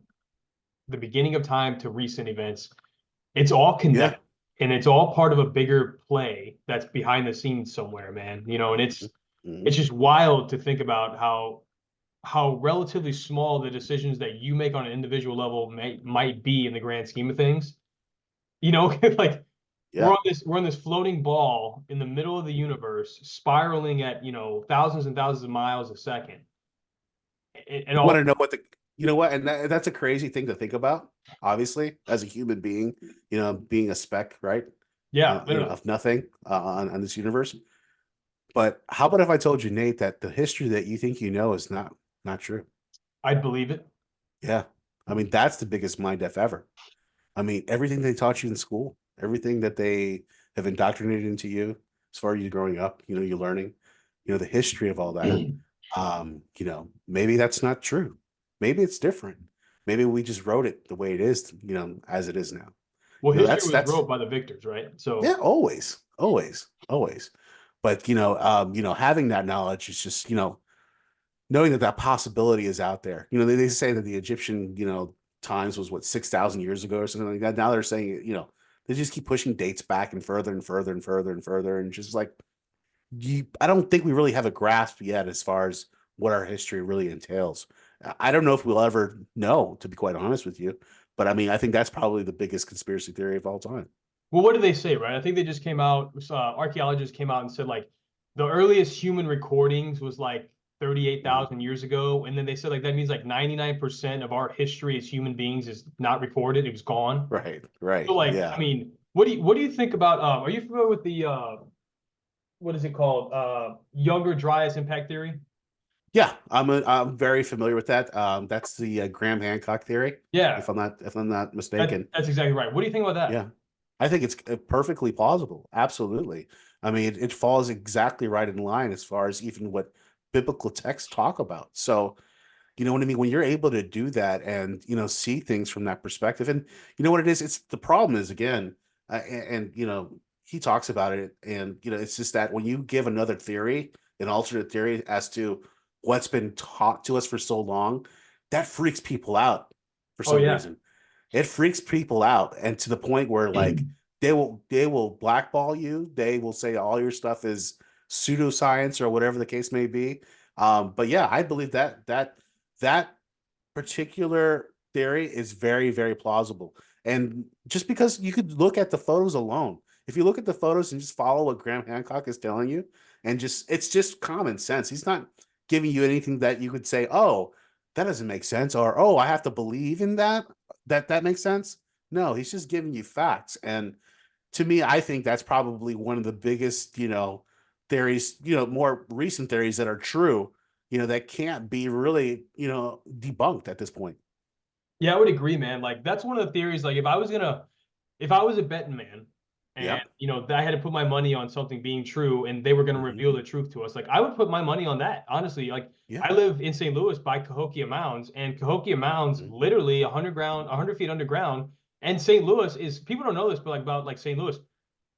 Speaker 1: the beginning of time to recent events, it's all
Speaker 2: Yeah.
Speaker 1: connected and it's all part of a bigger play that's behind the scenes somewhere, man. And it's
Speaker 2: Mhm.
Speaker 1: just wild to think about how relatively small the decisions that you make on an individual level might be in the grand scheme of things. Like
Speaker 2: Yeah.
Speaker 1: we're on this floating ball in the middle of the universe, spiraling at thousands and thousands of miles a second, and
Speaker 2: Want
Speaker 1: all.
Speaker 2: to know what, and that's a crazy thing to think about, obviously, as a human being, being a speck, right?
Speaker 1: Yeah, literally.
Speaker 2: Of nothing on this universe. But how about if I told you, Nate, that the history that you think you know is not true?
Speaker 1: I'd believe it.
Speaker 2: Yeah. I mean, that's the biggest mind f ever. I mean, everything they taught you in school, everything that they have indoctrinated into you as far as you growing up, you're learning, the history of all that. Maybe that's not true. Maybe it's different. Maybe we just wrote it the way it is, as it is now.
Speaker 1: Well, history was
Speaker 2: That's
Speaker 1: wrote by the victors, right?
Speaker 2: yeah,
Speaker 1: So
Speaker 2: always, always, always. But having that knowledge is just, knowing that that possibility is out there. They say that the Egyptian, times was what 6,000 years ago or something like that. Now they're saying, they just keep pushing dates back and further and further and further and further, and just like I don't think we really have a grasp yet as far as what our history really entails. I don't know if we'll ever know, to be quite honest with you. But I mean, I think that's probably the biggest conspiracy theory of all time.
Speaker 1: well, what did they say, right? I think they just came out, archaeologists came out and said like the earliest human recordings was like
Speaker 2: Mhm.
Speaker 1: 38,000 years ago. And then they said like that means like 99% of our history as human beings is not recorded. It was gone.
Speaker 2: Right,
Speaker 1: So
Speaker 2: right,
Speaker 1: like, I
Speaker 2: yeah.
Speaker 1: mean, what do you think about are you familiar with the what is it called? Younger Dryas impact theory?
Speaker 2: Yeah, I'm very familiar with that. That's the Graham Hancock theory,
Speaker 1: Yeah,
Speaker 2: if I'm not
Speaker 1: that,
Speaker 2: mistaken.
Speaker 1: that's exactly right. What do you think about that?
Speaker 2: Yeah, I think it's perfectly plausible. Absolutely. I mean, it falls exactly right in line as far as even what biblical texts talk about. So, you know what I mean? When you're able to do that and, see things from that perspective, and you know what it is? It's the problem is again, he talks about it, and, it's just that when you give another theory, an alternate theory as to what's been taught to us for so long, that freaks people out for
Speaker 1: Oh
Speaker 2: some
Speaker 1: yeah.
Speaker 2: reason. It freaks people out, and to the point where like they will blackball you. They will say all your stuff is pseudoscience or whatever the case may be. But yeah, I believe that particular theory is very, very plausible. And just because you could look at the photos alone, if you look at the photos and just follow what Graham Hancock is telling you, and just it's just common sense. He's not giving you anything that you could say, oh, that doesn't make sense, or oh, I have to believe in that. That makes sense. No, he's just giving you facts. And to me, I think that's probably one of the biggest, theories, more recent theories that are true, that can't be really, debunked at this point.
Speaker 1: Yeah, I would agree, man. Like that's one of the theories. Like if I was a betting man, and
Speaker 2: Yep.
Speaker 1: I had to put my money on something being true, and they were going to
Speaker 2: Hmm.
Speaker 1: reveal the truth to us, like I would put my money on that. Honestly, like
Speaker 2: Yeah.
Speaker 1: I live in St. Louis by Cahokia Mounds, and Cahokia Mounds
Speaker 2: Hmm.
Speaker 1: literally 100 feet underground. And St. Louis is people don't know this, but like about like St. Louis,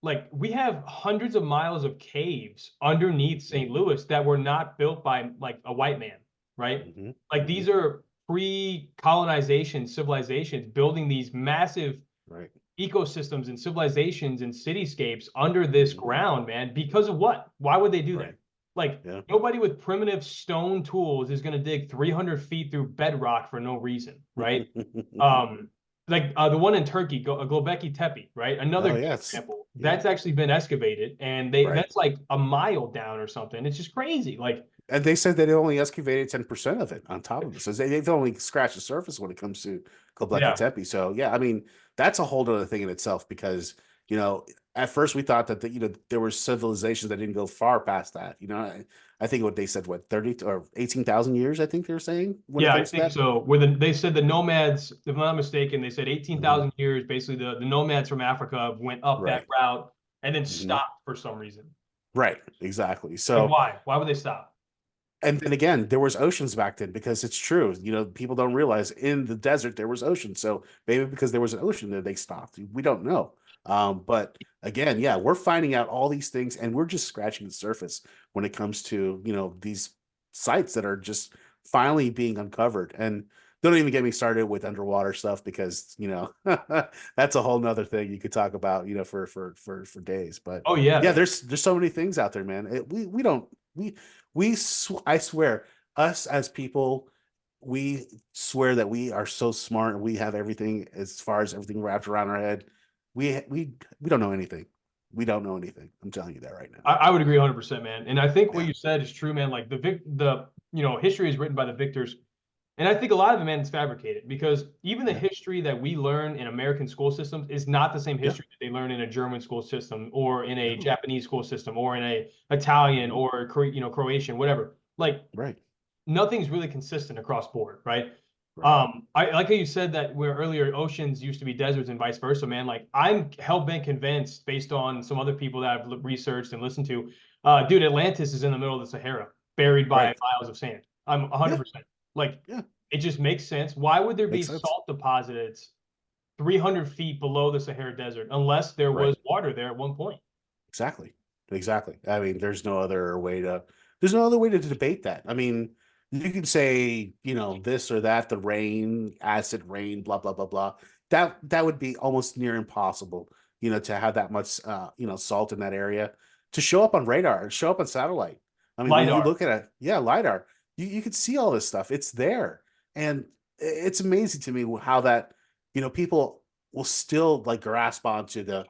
Speaker 1: like we have hundreds of miles of caves underneath St. Louis that were not built by like a white man, right?
Speaker 2: Hmm.
Speaker 1: Like
Speaker 2: Hmm.
Speaker 1: these are pre-colonization civilizations building these massive
Speaker 2: Right.
Speaker 1: ecosystems and civilizations and cityscapes under this
Speaker 2: Hmm.
Speaker 1: ground, man. Because of what? Why would they do that?
Speaker 2: Right.
Speaker 1: Like
Speaker 2: Yeah.
Speaker 1: nobody with primitive stone tools is going to dig 300 feet through bedrock for no reason, right? Um, like the one in Turkey, Göbekli Tepe, right? Another
Speaker 2: Oh
Speaker 1: good
Speaker 2: yes.
Speaker 1: example.
Speaker 2: Yeah.
Speaker 1: That's actually been excavated, and they
Speaker 2: Right.
Speaker 1: that's like a mile down or something. It's just crazy. Like,
Speaker 2: And they said they only excavated 10% of it on top of it. So they've only scratched the surface when it comes to Göbekli
Speaker 1: yeah,
Speaker 2: Tepe. So yeah, I mean, that's a whole other thing in itself because, at first we thought that there were civilizations that didn't go far past that. I think what they said, what, 30 or 18,000 years, I think they're saying when it
Speaker 1: yeah, I
Speaker 2: comes to
Speaker 1: think
Speaker 2: that.
Speaker 1: so. They said the nomads, if I'm not mistaken, they said
Speaker 2: Hmm.
Speaker 1: 18,000 years. Basically, the nomads from Africa went up that
Speaker 2: Right.
Speaker 1: route and then
Speaker 2: Hmm.
Speaker 1: stopped for some reason.
Speaker 2: Right. Exactly.
Speaker 1: Like,
Speaker 2: So,
Speaker 1: why? Why would they stop?
Speaker 2: and then again, there was oceans back then because it's true. People don't realize in the desert there was ocean. So maybe because there was an ocean there, they stopped. We don't know. But again, yeah, we're finding out all these things, and we're just scratching the surface when it comes to these sites that are just finally being uncovered. And don't even get me started with underwater stuff because that's a whole nother thing you could talk about for days. But
Speaker 1: Oh yeah,
Speaker 2: yeah,
Speaker 1: man.
Speaker 2: there's so many things out there, man. We don't I swear, us as people, we swear that we are so smart and we have everything as far as everything wrapped around our head. We don't know anything. We don't know anything. I'm telling you that right now.
Speaker 1: I would agree 100%, man. And I think what
Speaker 2: Yeah.
Speaker 1: you said is true, man. Like the history is written by the victors. And I think a lot of it, man, is fabricated because even the history that we learn in American school systems is not the same
Speaker 2: Yeah.
Speaker 1: history that they learn in a German school system or in a
Speaker 2: No.
Speaker 1: Japanese school system or in a Italian
Speaker 2: Mhm.
Speaker 1: or Croatian, whatever. Like
Speaker 2: Right.
Speaker 1: nothing's really consistent across board, right?
Speaker 2: Right.
Speaker 1: I like how you said that where earlier oceans used to be deserts and vice versa, man. Like I'm hell bent convinced based on some other people that I've researched and listened to. Dude, Atlantis is in the middle of the Sahara, buried by
Speaker 2: Right.
Speaker 1: miles of sand. I'm
Speaker 2: Yeah.
Speaker 1: 100%. Like
Speaker 2: Yeah.
Speaker 1: it just makes sense. Why would there be
Speaker 2: Makes sense.
Speaker 1: salt deposits 300 feet below the Sahara Desert unless there
Speaker 2: Right.
Speaker 1: was water there at one point?
Speaker 2: Exactly. Exactly. I mean, there's no other way to debate that. I mean, you can say, this or that, the rain, acid rain, blah, blah, blah, blah. That would be almost near impossible, to have that much salt in that area to show up on radar, show up on satellite. I mean, when you
Speaker 1: LIDAR.
Speaker 2: look at it, yeah, LiDAR, you can see all this stuff. It's there. And it's amazing to me how that, people will still like grasp onto the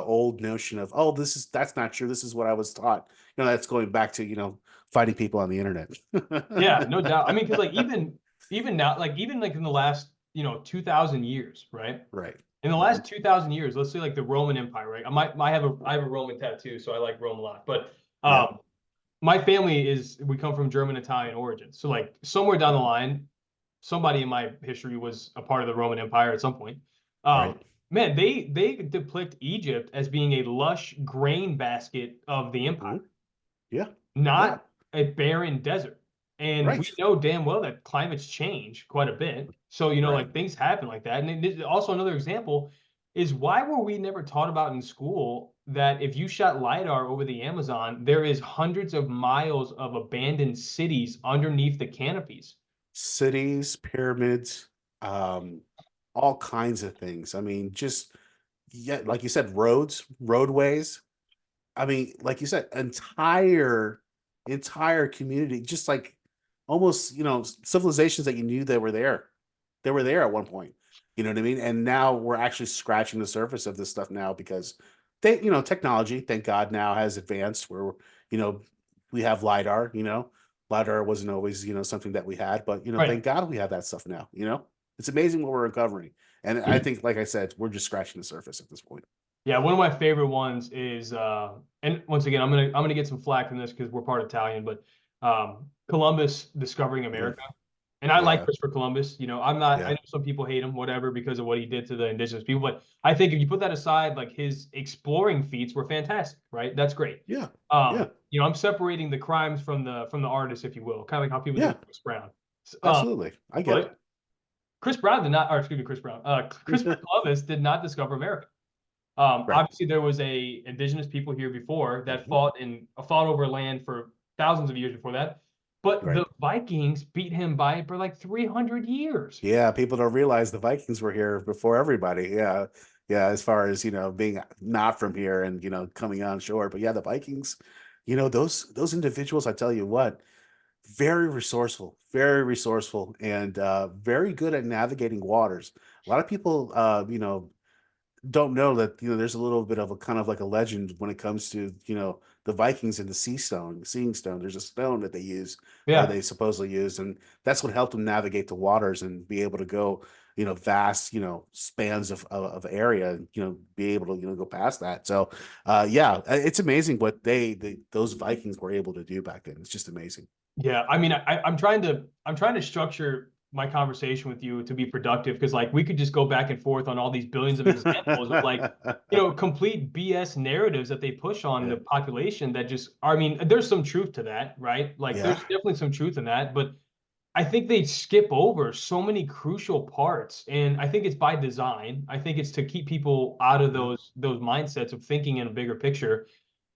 Speaker 2: old notion of, oh, that's not true, this is what I was taught. That's going back to fighting people on the internet.
Speaker 1: Yeah, no doubt. I mean, because like even now, like even like in the last 2,000 years, right?
Speaker 2: Right.
Speaker 1: In the
Speaker 2: Mhm.
Speaker 1: last 2,000 years, let's say like the Roman Empire, right? I have a Roman tattoo, so I like Rome a lot. But
Speaker 2: Yeah.
Speaker 1: my family we come from German Italian origins, so like somewhere down the line, somebody in my history was a part of the Roman Empire at some point.
Speaker 2: Right.
Speaker 1: Man, they depict Egypt as being a lush grain basket of the empire,
Speaker 2: Mhm. Yeah. Yeah.
Speaker 1: not a barren desert. And we
Speaker 2: Right.
Speaker 1: know damn well that climates change quite a bit. So,
Speaker 2: Right.
Speaker 1: like things happen like that. And also another example is why were we never taught about in school that if you shot LiDAR over the Amazon, there is hundreds of miles of abandoned cities underneath the canopies?
Speaker 2: Cities, pyramids, um, all kinds of things. I mean, just, yeah, like you said, roadways. I mean, like you said, entire community, just like almost, civilizations that you knew that were there. They were there at one point. You know what I mean? And now we're actually scratching the surface of this stuff now because technology, thank God, now has advanced where, you know, we have LiDAR, LiDAR wasn't always, something that we had, but
Speaker 1: Right.
Speaker 2: thank God we have that stuff now. It's amazing what we're uncovering. And I think, like I said, we're just scratching the surface at this point.
Speaker 1: Yeah, one of my favorite ones is and once again I'm gonna get some flack from this because we're part Italian, but Columbus discovering
Speaker 2: Mm,
Speaker 1: America. And I like
Speaker 2: yeah.
Speaker 1: Christopher Columbus. I
Speaker 2: Yeah.
Speaker 1: know some people hate him, whatever, because of what he did to the indigenous people. But I think if you put that aside, like his exploring feats were fantastic, right? That's great.
Speaker 2: Yeah. Yeah.
Speaker 1: I'm separating the crimes from the artist, if you will, kind of like how people do
Speaker 2: Yeah.
Speaker 1: with Chris Brown.
Speaker 2: Absolutely. I get
Speaker 1: But
Speaker 2: it.
Speaker 1: Chris Brown did not, or excuse me, Chris Brown. Christopher Columbus did not discover America.
Speaker 2: Right.
Speaker 1: Obviously, there was a indigenous people here before that
Speaker 2: Mhm.
Speaker 1: fought over land for thousands of years before that. But
Speaker 2: Right.
Speaker 1: the Vikings beat him by for like 300 years.
Speaker 2: Yeah, people don't realize the Vikings were here before everybody. Yeah. Yeah, as far as, being not from here and, coming on shore. But yeah, the Vikings, those individuals, I tell you what, very resourceful and very good at navigating waters. A lot of people don't know that there's a little bit of a kind of like a legend when it comes to the Vikings and the seeing stone. There's a stone that they use or
Speaker 1: Yeah.
Speaker 2: they supposedly use, and that's what helped them navigate the waters and be able to go vast spans of area and be able to go past that. So yeah, it's amazing what those Vikings were able to do back then. It's just amazing.
Speaker 1: Yeah, I mean, I'm trying to structure my conversation with you to be productive because like we could just go back and forth on all these billions of examples of like complete BS narratives that they push on
Speaker 2: Yeah.
Speaker 1: the population that just I mean, there's some truth to that, right? Like
Speaker 2: Yeah.
Speaker 1: there's definitely some truth in that, but I think they skip over so many crucial parts, and I think it's by design. I think it's to keep people out of
Speaker 2: Yeah.
Speaker 1: those mindsets of thinking in a bigger picture.
Speaker 2: Mhm.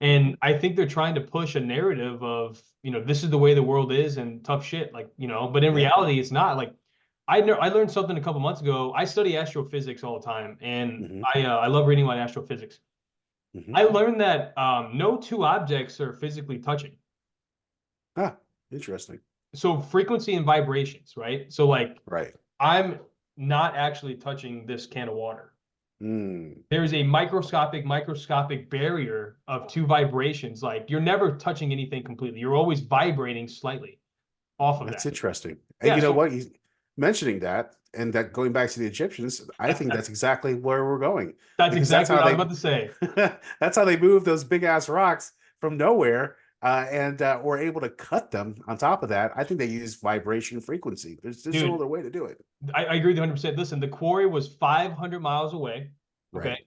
Speaker 1: And I think they're trying to push a narrative of, this is the way the world is and tough shit, like, but in
Speaker 2: Yeah.
Speaker 1: reality, it's not. Like, I learned something a couple months ago. I study astrophysics all the time, and
Speaker 2: Hmm.
Speaker 1: I love reading about astrophysics.
Speaker 2: Hmm.
Speaker 1: I learned that no two objects are physically touching.
Speaker 2: Ah, interesting.
Speaker 1: So frequency and vibrations, right? So like
Speaker 2: Right.
Speaker 1: I'm not actually touching this can of water.
Speaker 2: Mm.
Speaker 1: There's a microscopic barrier of two vibrations. Like you're never touching anything completely. You're always vibrating slightly off of
Speaker 2: That's
Speaker 1: that.
Speaker 2: interesting. And
Speaker 1: Yeah.
Speaker 2: you know
Speaker 1: So
Speaker 2: what? mentioning that, and that going back to the Egyptians, I think that's exactly where we're going,
Speaker 1: That's
Speaker 2: because that's
Speaker 1: exactly
Speaker 2: how
Speaker 1: what I was
Speaker 2: they
Speaker 1: about to say.
Speaker 2: that's how they move those big ass rocks from nowhere, and were able to cut them. On top of that, I think they use vibration frequency. There's no
Speaker 1: Dude,
Speaker 2: other way to do it.
Speaker 1: I agree with you 100%. Listen, the quarry was 500 miles away. Okay.
Speaker 2: Right,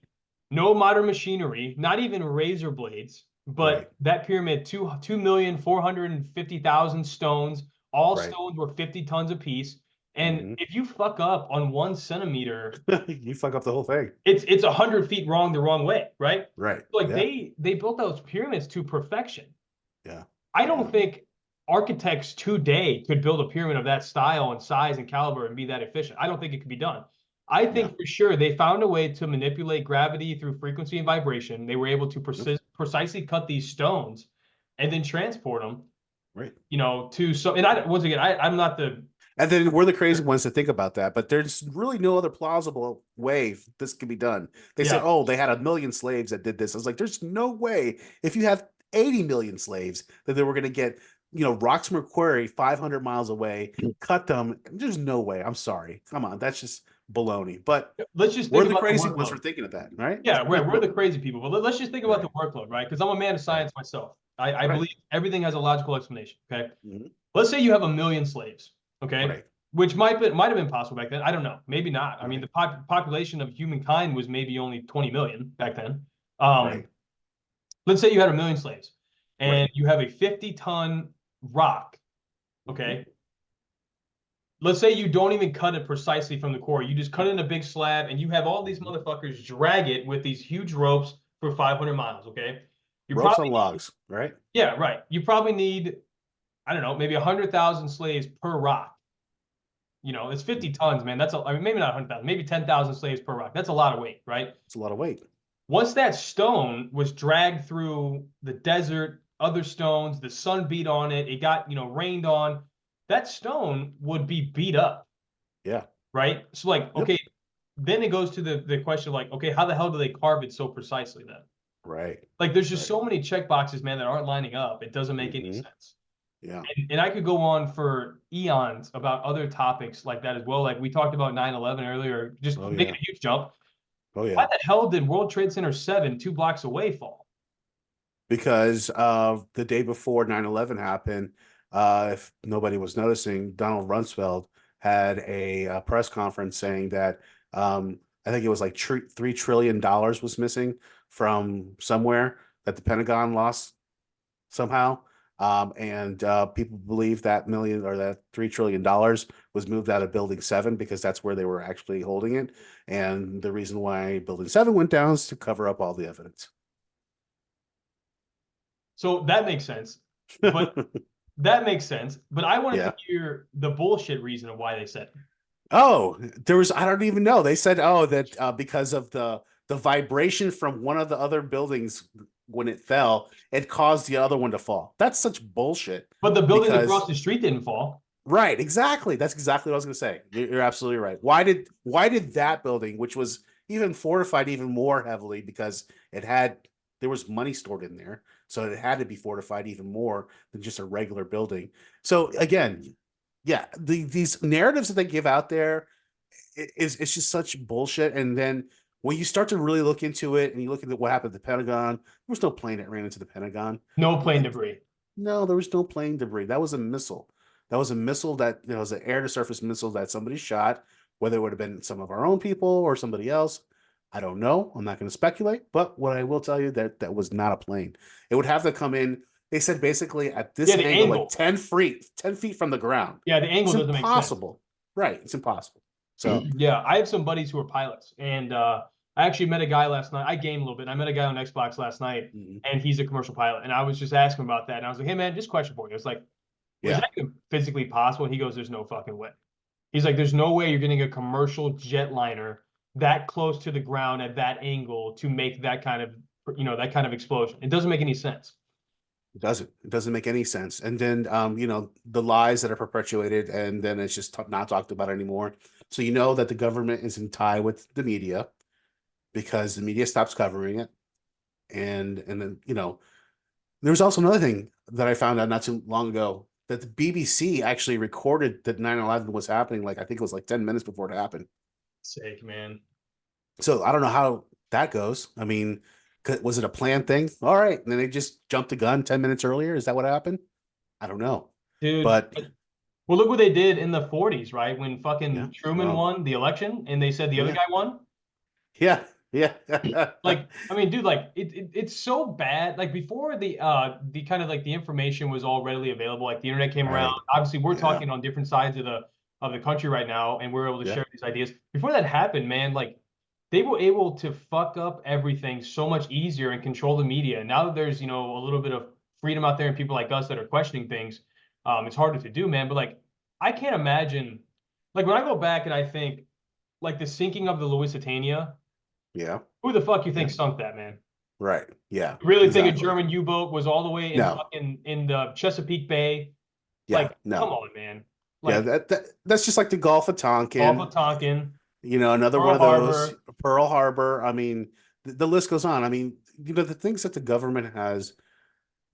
Speaker 1: No modern machinery, not even razor blades,
Speaker 2: right,
Speaker 1: but that pyramid, 2,450,000 stones, all
Speaker 2: right.
Speaker 1: stones were 50 tons apiece. And
Speaker 2: Hmm.
Speaker 1: if you fuck up on 1 centimeter,
Speaker 2: You fuck up the whole thing.
Speaker 1: it's 100 feet wrong the wrong way, right?
Speaker 2: Right.
Speaker 1: Like
Speaker 2: Yeah.
Speaker 1: they built those pyramids to perfection.
Speaker 2: Yeah.
Speaker 1: I
Speaker 2: Yeah.
Speaker 1: don't think architects today could build a pyramid of that style and size and caliber and be that efficient. I don't think it could be done. I
Speaker 2: Yeah.
Speaker 1: think for sure they found a way to manipulate gravity through frequency and vibration. They were able to
Speaker 2: Yep.
Speaker 1: precisely cut these stones and then transport them,
Speaker 2: Right.
Speaker 1: to so. And once again, I'm not the.
Speaker 2: And then we're the crazy ones to think about that, but there's really no other plausible way this could be done. They said,
Speaker 1: Yeah.
Speaker 2: oh, they had 1 million slaves that did this. I was like, there's no way if you have 80 million slaves that they were going to get, rocks from a quarry 500 miles away, cut them. There's no way. I'm sorry. Come on. That's just baloney. But
Speaker 1: Let's just
Speaker 2: we're
Speaker 1: think
Speaker 2: the
Speaker 1: about the
Speaker 2: crazy ones
Speaker 1: workload.
Speaker 2: for thinking of that, right?
Speaker 1: Yeah, we're the crazy people. But let's just think about
Speaker 2: Right.
Speaker 1: the workload, right? Because I'm a man of
Speaker 2: Right.
Speaker 1: science myself. I
Speaker 2: Right.
Speaker 1: believe everything has a logical explanation. Okay.
Speaker 2: Mhm.
Speaker 1: Let's say you have 1 million slaves. Okay.
Speaker 2: Right.
Speaker 1: Which might have been possible back then. I don't know. Maybe not. I mean,
Speaker 2: Right.
Speaker 1: the population of humankind was maybe only 20 million back then. Um,
Speaker 2: Right.
Speaker 1: let's say you had 1 million slaves
Speaker 2: Right.
Speaker 1: and you have a 50-ton rock.
Speaker 2: Mhm.
Speaker 1: Okay. Let's say you don't even cut it precisely from the core. You just cut it in a big slab and you have all these
Speaker 2: Mhm.
Speaker 1: motherfuckers drag it with these huge ropes for 500 miles. Okay. You
Speaker 2: Ropes on
Speaker 1: probably,
Speaker 2: logs, right?
Speaker 1: yeah, right. You probably need, I don't know, maybe 100,000 slaves per rock. It's 50 tons, man. I mean, maybe not 100,000, maybe 10,000 slaves per rock. That's a lot of weight, right?
Speaker 2: It's a lot of weight.
Speaker 1: Once that stone was dragged through the desert, other stones, the sun beat on it, it got, rained on, that stone would be beat up,
Speaker 2: Yeah.
Speaker 1: right? So, like,
Speaker 2: Yep.
Speaker 1: okay, then it goes to the question, like, okay, how the hell do they carve it so precisely then?
Speaker 2: Right.
Speaker 1: Like, there's just
Speaker 2: Right.
Speaker 1: so many check boxes, man, that aren't lining up. It doesn't make any
Speaker 2: Hmm.
Speaker 1: sense.
Speaker 2: Yeah.
Speaker 1: And I could go on for eons about other topics like that as well. Like we talked about 9/11 earlier, just
Speaker 2: Oh
Speaker 1: making
Speaker 2: yeah.
Speaker 1: a huge jump.
Speaker 2: Oh
Speaker 1: Why
Speaker 2: yeah.
Speaker 1: the hell did World Trade Center 7 2 blocks away fall?
Speaker 2: Because the day before 9/11 happened, if nobody was noticing, Donald Rumsfeld had a press conference saying that I think it was like $3 trillion was missing from somewhere that the Pentagon lost somehow. And people believe that million or that $3 trillion was moved out of Building 7 because that's where they were actually holding it. And the reason why Building 7 went down is to cover up all the evidence.
Speaker 1: So that makes sense. But that makes sense. But I wanted to
Speaker 2: Yeah.
Speaker 1: hear the bullshit reason of why they said it.
Speaker 2: Oh, there was, I don't even know. They said, oh, that because of the vibration from one of the other buildings when it fell, it caused the other one to fall. That's such bullshit.
Speaker 1: But the buildings across
Speaker 2: Because
Speaker 1: the street didn't fall.
Speaker 2: right, exactly. That's exactly what I was going to say. You're absolutely right. Why did that building, which was even fortified even more heavily because there was money stored in there, so it had to be fortified even more than just a regular building. So again, yeah, these narratives that they give out there it's just such bullshit. And then when you start to really look into it and you look at what happened at the Pentagon, there was no plane that ran into the Pentagon.
Speaker 1: No plane debris.
Speaker 2: No, there was no plane debris. That was a missile. That was a missile that was an air to surface missile that somebody shot, whether it would have been some of our own people or somebody else. I don't know. I'm not going to speculate, but what I will tell you that was not a plane. It would have to come in. They said basically at this
Speaker 1: Yeah, the
Speaker 2: angle, like
Speaker 1: angle.
Speaker 2: 10 feet from the ground.
Speaker 1: Yeah, the
Speaker 2: It's
Speaker 1: angle doesn't make sense.
Speaker 2: impossible. Right. It's impossible. So
Speaker 1: Yeah, I have some buddies who are pilots, and I actually met a guy last night. I game a little bit. And I met a guy on Xbox last night,
Speaker 2: mhm.
Speaker 1: and he's a commercial pilot. And I was just asking him about that, and I was like, "Hey, man, just question for you." It's like, was
Speaker 2: Yeah.
Speaker 1: that even physically possible? And he goes, "There's no fucking way." He's like, "There's no way you're getting a commercial jetliner that close to the ground at that angle to make that kind of explosion. It doesn't make any sense."
Speaker 2: It doesn't. It doesn't make any sense. And then, the lies that are perpetuated, and then it's just not talked about anymore. So you know that the government is in tie with the media because the media stops covering it. And then, there was also another thing that I found out not too long ago. that the BBC actually recorded that 9/11 was happening. Like, I think it was like 10 minutes before it happened.
Speaker 1: Sake, man.
Speaker 2: So I don't know how that goes. I mean, was it a planned thing? All right. And then they just jumped the gun 10 minutes earlier. Is that what happened? I don't know.
Speaker 1: Dude.
Speaker 2: But
Speaker 1: Well, look what they did in the 40s, right? When
Speaker 2: yeah.
Speaker 1: fucking Truman
Speaker 2: Well,
Speaker 1: won the election and they said the other
Speaker 2: yeah.
Speaker 1: guy won.
Speaker 2: Yeah. Yeah.
Speaker 1: Like, I mean, dude, like it's so bad. Like before the kind of like the information was all readily available, like the internet came around.
Speaker 2: Right.
Speaker 1: Obviously, we're
Speaker 2: Yeah.
Speaker 1: talking on different sides of the country right now, and we're able to
Speaker 2: Yeah.
Speaker 1: share these ideas. Before that happened, man, like they were able to fuck up everything so much easier and control the media. And now that there's, you know, a little bit of freedom out there and people like us that are questioning things, it's harder to do, man. But like I can't imagine like when I go back and I think like the sinking of the Lusitania,
Speaker 2: Yeah.
Speaker 1: who the fuck you
Speaker 2: Yeah.
Speaker 1: think sunk that, man?
Speaker 2: Right. Yeah.
Speaker 1: You really think a
Speaker 2: Exactly.
Speaker 1: German U-boat was all the way in
Speaker 2: No.
Speaker 1: fucking in the Chesapeake Bay?
Speaker 2: Yeah.
Speaker 1: Like, come
Speaker 2: No.
Speaker 1: on, man.
Speaker 2: Yeah.
Speaker 1: Like
Speaker 2: That's just like the Gulf of
Speaker 1: Gulf
Speaker 2: Tonkin.
Speaker 1: of Tonkin,
Speaker 2: Another one
Speaker 1: Pearl
Speaker 2: of those.
Speaker 1: Harbor.
Speaker 2: Pearl Harbor. I mean, the list goes on. I mean, the things that the government has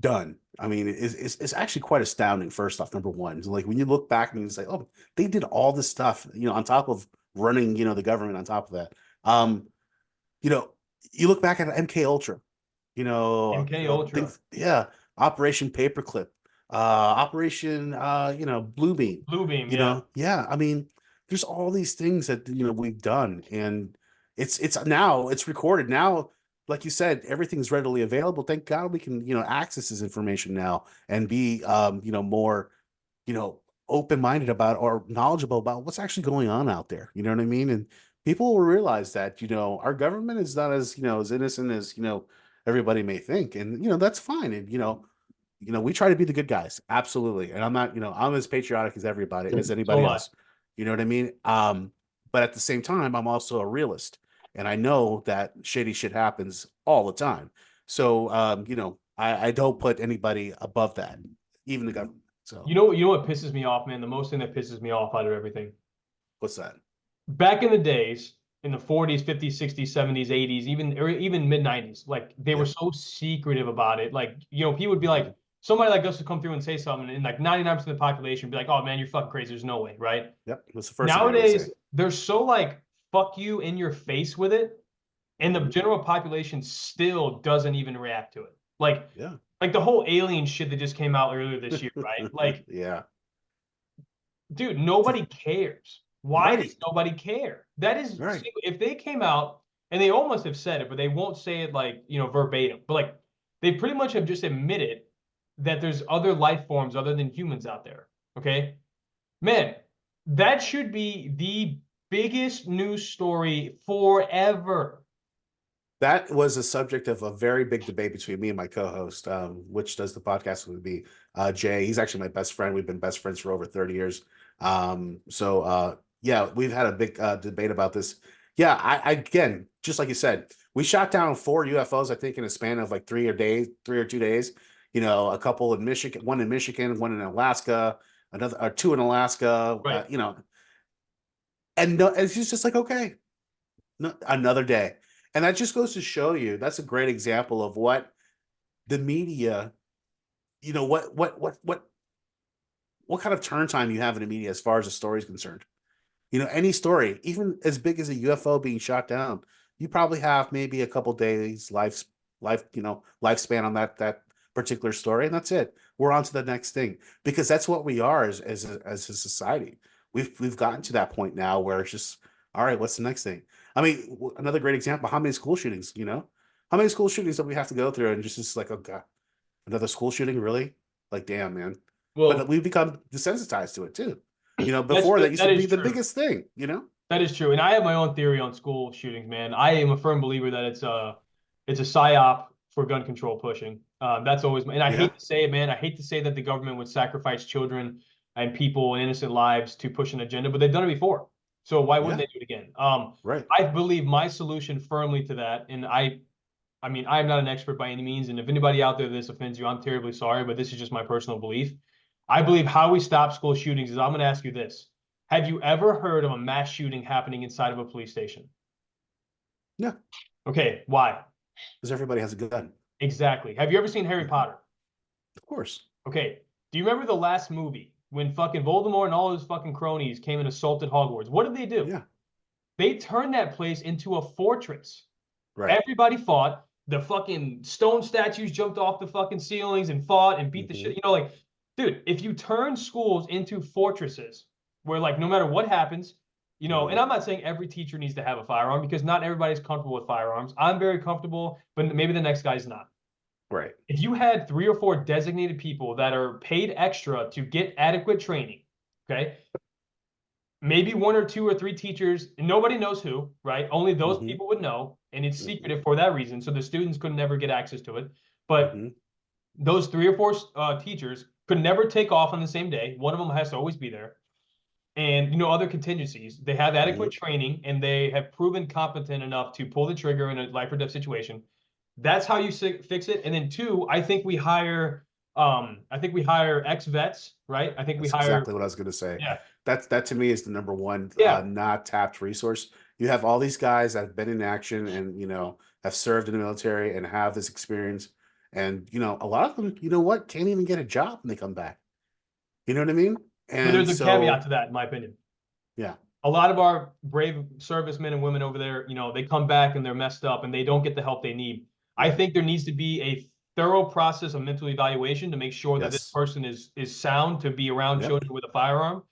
Speaker 2: done. I mean, is actually quite astounding. First off, number one, like when you look back and you say, "Oh, they did all this stuff," on top of running, the government on top of that. Um, you know, you look back at MK Ultra,
Speaker 1: MK Ultra,
Speaker 2: things, yeah, Operation Paperclip, Operation, Bluebeam,
Speaker 1: Bluebeam, yeah.
Speaker 2: yeah. I mean, there's all these things that we've done, and it's now it's recorded now. Like you said, everything's readily available. Thank God we can access this information now and be more you know open-minded about or knowledgeable about what's actually going on out there. You know what I mean? And people will realize that our government is not as as innocent as everybody may think, and that's fine. And we try to be the good guys, absolutely. And I'm not, I'm as patriotic as everybody, as
Speaker 1: So
Speaker 2: anybody
Speaker 1: am I.
Speaker 2: else. You know what I mean? But at the same time, I'm also a realist, and I know that shady shit happens all the time. So I don't put anybody above that, even the government. So
Speaker 1: You know what pisses me off, man? The most thing that pisses me off out of everything.
Speaker 2: what's that?
Speaker 1: Back in the days, in the 40s, 50s, 60s, 70s, 80s, even mid 90s, like they were
Speaker 2: Yeah.
Speaker 1: so secretive about it. Like, people would be like, somebody like us would come through and say something, and like 99% of the population would be like, oh man, you're fucking crazy. There's no way, right?
Speaker 2: Yep. That's the first thing they would say.
Speaker 1: Nowadays, they're so like fuck you in your face with it, and the
Speaker 2: Mhm.
Speaker 1: general population still doesn't even react to it.
Speaker 2: Yeah.
Speaker 1: Like the whole alien shit that just came out earlier this year, right? Like,
Speaker 2: Yeah.
Speaker 1: dude, nobody cares. Why does
Speaker 2: Right.
Speaker 1: nobody care? That is,
Speaker 2: Right.
Speaker 1: if they came out and they almost have said it, but they won't say it like, verbatim, but like they pretty much have just admitted that there's other life forms other than humans out there. Okay. Man, that should be the biggest news story forever.
Speaker 2: That was a subject of a very big debate between me and my co-host, which does the podcast with me, Jay. He's actually my best friend. We've been best friends for over 30 years. Yeah, we've had a big debate about this. Yeah, again, just like you said, we shot down 4 UFOs, I think, in a span of like 3 or 2 days. A couple in Michigan, one in Michigan, one in Alaska, another or two in Alaska.
Speaker 1: Right.
Speaker 2: And no, it's just like, okay, no, another day. And that just goes to show you that's a great example of what the media, what kind of turn time you have in the media as far as the story is concerned. Any story, even as big as a UFO being shot down, you probably have maybe a couple days lifespan on that particular story, and that's it. We're on to the next thing because that's what we are as a society. We've gotten to that point now where it's just all right. What's the next thing? I mean, another great example: how many school shootings? How many school shootings that we have to go through, and just like, oh god, another school shooting, really? Like, damn, man. But
Speaker 1: Well,
Speaker 2: we've become desensitized to it too.
Speaker 1: that's
Speaker 2: Before that used to
Speaker 1: that
Speaker 2: be
Speaker 1: is
Speaker 2: the
Speaker 1: true.
Speaker 2: biggest thing.
Speaker 1: That is true, and I have my own theory on school shootings, man. I am a firm believer that it's a psyop for gun control pushing. That's always, and I
Speaker 2: Yeah,
Speaker 1: hate to say it, man. I hate to say that the government would sacrifice children and people and innocent lives to push an agenda, but they've done it before. So why wouldn't
Speaker 2: yeah,
Speaker 1: they do it again?
Speaker 2: right.
Speaker 1: I believe my solution firmly to that, and I mean, I'm not an expert by any means, and if anybody out there this offends you, I'm terribly sorry, but this is just my personal belief. I believe how we stop school shootings is I'm going to ask you this. Have you ever heard of a mass shooting happening inside of a police station?
Speaker 2: Yeah,
Speaker 1: Okay, why?
Speaker 2: because everybody has a gun,
Speaker 1: Exactly. Have you ever seen Harry Potter?
Speaker 2: of course.
Speaker 1: Okay. Do you remember the last movie when fucking Voldemort and all his fucking cronies came and assaulted Hogwarts? What did they do?
Speaker 2: Yeah.
Speaker 1: They turned that place into a fortress.
Speaker 2: Right.
Speaker 1: Everybody fought. The fucking stone statues jumped off the fucking ceilings and fought and beat the shit. You know, like, dude, if you turn schools into fortresses where, like, no matter what happens, you know, and I'm not saying every teacher needs to have a firearm because not everybody's comfortable with firearms. I'm very comfortable, but maybe the next guy's not.
Speaker 2: Right.
Speaker 1: If you had 3 or 4 designated people that are paid extra to get adequate training, okay, maybe 1 or 2 or 3 teachers, and nobody knows who, right? Only those people would know, and it's secretive for that reason, so the students could never get access to it. But those 3 or 4 teachers could never take off on the same day. One of them has to always be there. And, you know, other contingencies. They have adequate training, and they have proven competent enough to pull the trigger in a life or death situation. That's how you fix it. And then 2, I think we hire ex-vets, right? I think
Speaker 2: That's
Speaker 1: we hire
Speaker 2: exactly what I was going to say.
Speaker 1: Yeah.
Speaker 2: That to me is the number one not tapped resource. You have all these guys that have been in action and, you know, have served in the military and have this experience. And, you know, a lot of them, you know what, can't even get a job when they come back. You know what I mean?
Speaker 1: But
Speaker 2: And
Speaker 1: there's a caveat to that, in my opinion.
Speaker 2: Yeah.
Speaker 1: A lot of our brave servicemen and women over there, you know, they come back and they're messed up and they don't get the help they need. I think there needs to be a thorough process of mental evaluation to make sure that this person is sound to be around children with a firearm.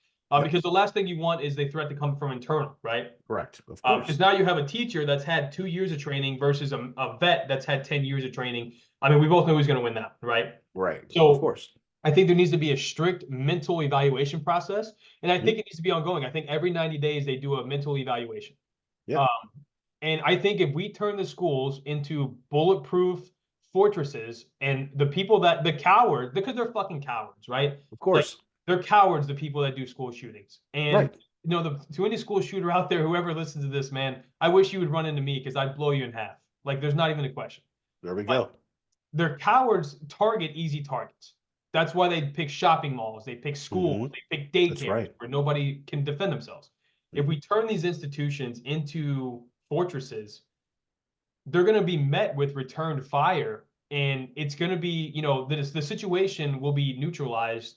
Speaker 1: Because the last thing you want is the threat to come from internal, right?
Speaker 2: Correct. Of course.
Speaker 1: Because now you have a teacher that's had 2 years of training versus a vet that's had 10 years of training. I mean, we both know who's going to win that, right?
Speaker 2: Right.
Speaker 1: So,
Speaker 2: of course.
Speaker 1: I think there needs to be a strict mental evaluation process, and I think it needs to be ongoing. I think every 90 days they do a mental evaluation.
Speaker 2: Yeah.
Speaker 1: And I think if we turn the schools into bulletproof fortresses, and the people that the cowards, because they're fucking cowards, right?
Speaker 2: Of course.
Speaker 1: Like, they're cowards, the people that do school shootings. And you know, to any school shooter out there, whoever listens to this, man, I wish you would run into me because I'd blow you in half. Like, there's not even a question.
Speaker 2: There we go.
Speaker 1: Their cowards target easy targets. That's why they pick shopping malls, they pick schools, they pick daycares where nobody can defend themselves. If we turn these institutions into fortresses, they're going to be met with returned fire, and it's going to be, you know, the situation will be neutralized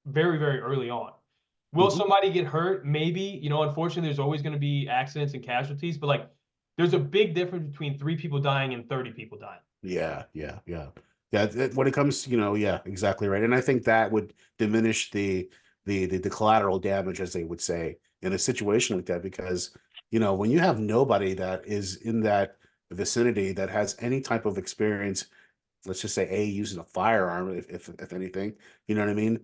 Speaker 1: very, very early on. Will somebody get hurt? Maybe. You know, unfortunately, there's always going to be accidents and casualties, but like, there's a big difference between 3 people dying and 30 people dying.
Speaker 2: Yeah. When it comes, you know, exactly right. And I think that would diminish the collateral damage, as they would say, in a situation like that, because, you know, when you have nobody that is in that vicinity that has any type of experience, let's just say using a firearm, if anything, you know what I mean?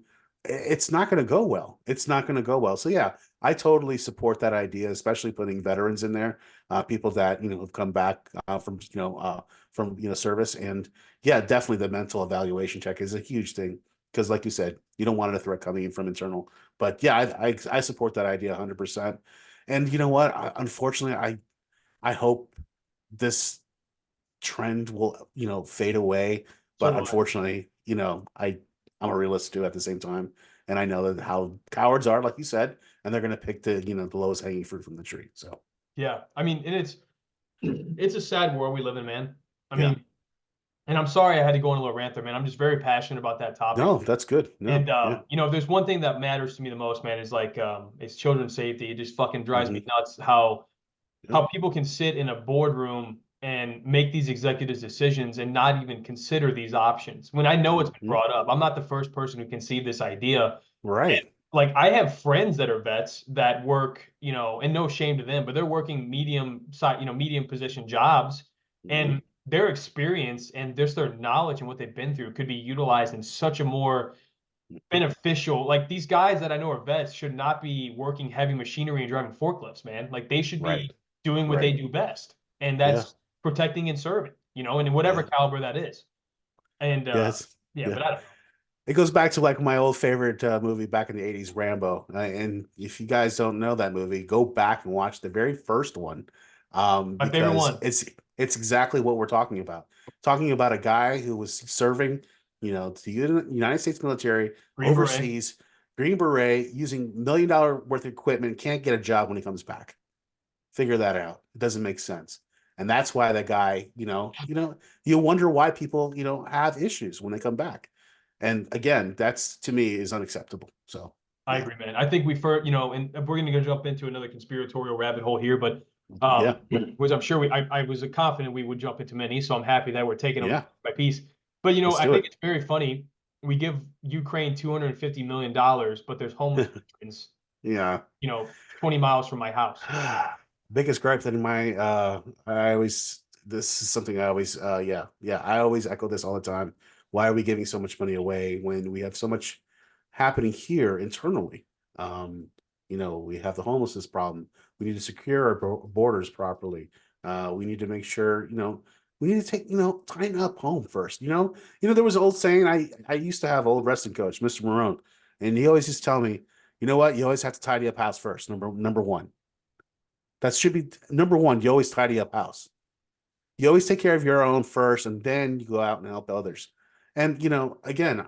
Speaker 2: It's not going to go well. It's not going to go well. So yeah, I totally support that idea, especially putting veterans in there, people that, you know, have come back from service. And yeah, definitely the mental evaluation check is a huge thing, because like you said, you don't want a threat coming in from internal. But yeah, I support that idea 100%. And you know what? Unfortunately, I hope this trend will, you know, fade away. But unfortunately, you know, I'm a realist too at the same time. And I know that how cowards are, like you said, and they're going to pick the, you know, the lowest hanging fruit from the tree. So,
Speaker 1: yeah, I mean, and it's a sad world we live in, man. I mean, and I'm sorry I had to go on a little rant there, man. I'm just very passionate about that topic.
Speaker 2: No, that's good. No,
Speaker 1: and, you know, if there's one thing that matters to me the most, man, is like, it's children's safety. It just fucking drives me nuts how people can sit in a boardroom and make these executive decisions and not even consider these options. When I know it's been brought up, I'm not the first person who conceived this idea.
Speaker 2: Right.
Speaker 1: And, like, I have friends that are vets that work, you know, and no shame to them, but they're working medium position jobs, and their experience and just their knowledge and what they've been through could be utilized in such a more beneficial. Like, these guys that I know are vets should not be working heavy machinery and driving forklifts, man. Like, they should be doing what they do best, and that's protecting and serving, you know, and in whatever caliber that is. And but I don't know.
Speaker 2: It goes back to like my old favorite movie back in the 80s, Rambo. And if you guys don't know that movie, go back and watch the very first one.
Speaker 1: My favorite one.
Speaker 2: It's exactly what we're talking about. Talking about a guy who was serving, you know, to the United States military overseas, Green Beret, using $1 million worth of equipment, can't get a job when he comes back. Figure that out. It doesn't make sense. And that's why that guy, you wonder why people, you know, have issues when they come back. And again, that's to me is unacceptable. So
Speaker 1: I
Speaker 2: yeah,
Speaker 1: agree, man. I think we first, and we're going to go jump into another conspiratorial rabbit hole here, but
Speaker 2: yeah,
Speaker 1: which I'm sure I was confident we would jump into many, so I'm happy that we're taking them
Speaker 2: yeah.
Speaker 1: by piece. But
Speaker 2: Let's
Speaker 1: I
Speaker 2: do
Speaker 1: think
Speaker 2: it.
Speaker 1: it's very funny. We give Ukraine $250 million, but there's homeless veterans,
Speaker 2: Yeah.
Speaker 1: 20 miles from my house.
Speaker 2: Biggest gripe that in my I always this is something I always yeah, I always echo this all the time. Why are we giving so much money away when we have so much happening here internally? We have the homelessness problem. We need to secure our borders properly. We need to make sure, we need to take, tighten up home first. There was an old saying I used to have old wrestling coach, Mr. Marone, and he always used to tell me, you know what, you always have to tidy up house first, number one. That should be number one. You always tidy up house. You always take care of your own first, and then you go out and help others. And again,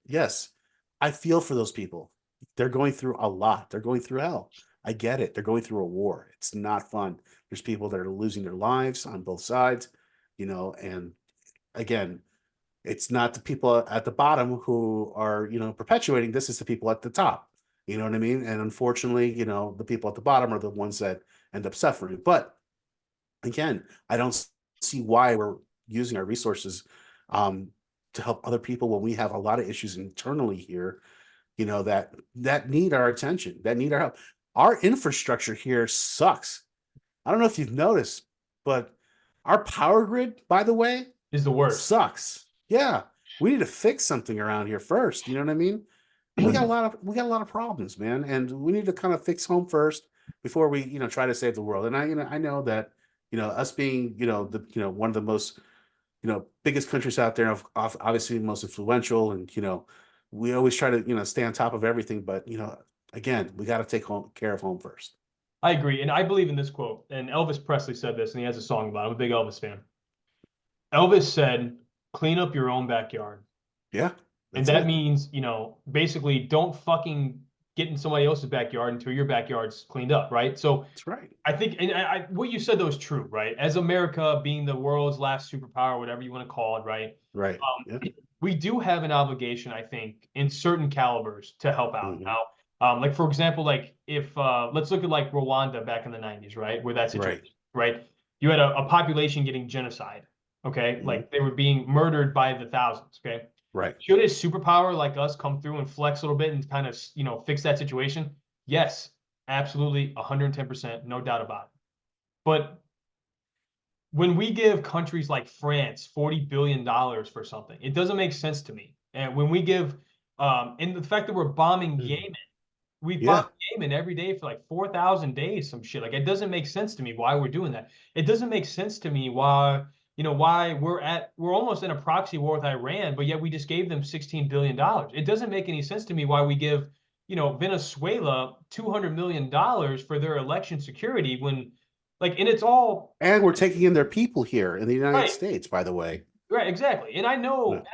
Speaker 2: yes, I feel for those people. They're going through a lot. They're going through hell. I get it. They're going through a war. It's not fun. There's people that are losing their lives on both sides, and again, it's not the people at the bottom who are, perpetuating this. Is the people at the top. You know what I mean? And unfortunately, the people at the bottom are the ones that end up suffering. But again, I don't see why we're using our resources um, to help other people when we have a lot of issues internally here, that need our attention, that need our help. Our infrastructure here sucks. I don't know if you've noticed, but our power grid, by the way,
Speaker 1: Is the worst.
Speaker 2: sucks. Yeah, we need to fix something around here first. You know what I mean? We got a lot of problems, man, and we need to kind of fix home first before we try to save the world. And I know that us being one of the most biggest countries out there, obviously most influential, and we always try to stay on top of everything. But again, we got to take care of home first.
Speaker 1: I agree. And I believe in this quote. And Elvis Presley said this, and he has a song about it. I'm a big Elvis fan. Elvis said, clean up your own backyard.
Speaker 2: Yeah,
Speaker 1: And
Speaker 2: that's
Speaker 1: that
Speaker 2: it.
Speaker 1: means, basically don't fucking get in somebody else's backyard until your backyard's cleaned up, right? So
Speaker 2: That's right.
Speaker 1: I think, and what you said though is true, right? As America being the world's last superpower, whatever you want to call it, right?
Speaker 2: Right. Yeah.
Speaker 1: We do have an obligation, I think, in certain calibers to help out.
Speaker 2: Hmm.
Speaker 1: Now, like for example, like if let's look at like Rwanda back in the 90s, right? Where that situation,
Speaker 2: Right.
Speaker 1: right? You had a population getting genocide, okay?
Speaker 2: Hmm.
Speaker 1: Like they were being murdered by the thousands, okay?
Speaker 2: Right.
Speaker 1: Should a superpower like us come through and flex a little bit and kind of, fix that situation? Yes, absolutely, 110%, no doubt about it. But when we give countries like France $40 billion for something, it doesn't make sense to me. And when we give, and the fact that we're bombing Yemen, we bomb
Speaker 2: Yeah.
Speaker 1: Yemen every day for like 4,000 days, some shit. Like it doesn't make sense to me why we're doing that. It doesn't make sense to me why, why we're almost in a proxy war with Iran, but yet we just gave them $16 billion. It doesn't make any sense to me why we give, Venezuela $200 million for their election security when, like, and it's all
Speaker 2: And we're taking in their people here in the United
Speaker 1: right.
Speaker 2: States, by the way.
Speaker 1: Right, exactly. And
Speaker 2: Yeah.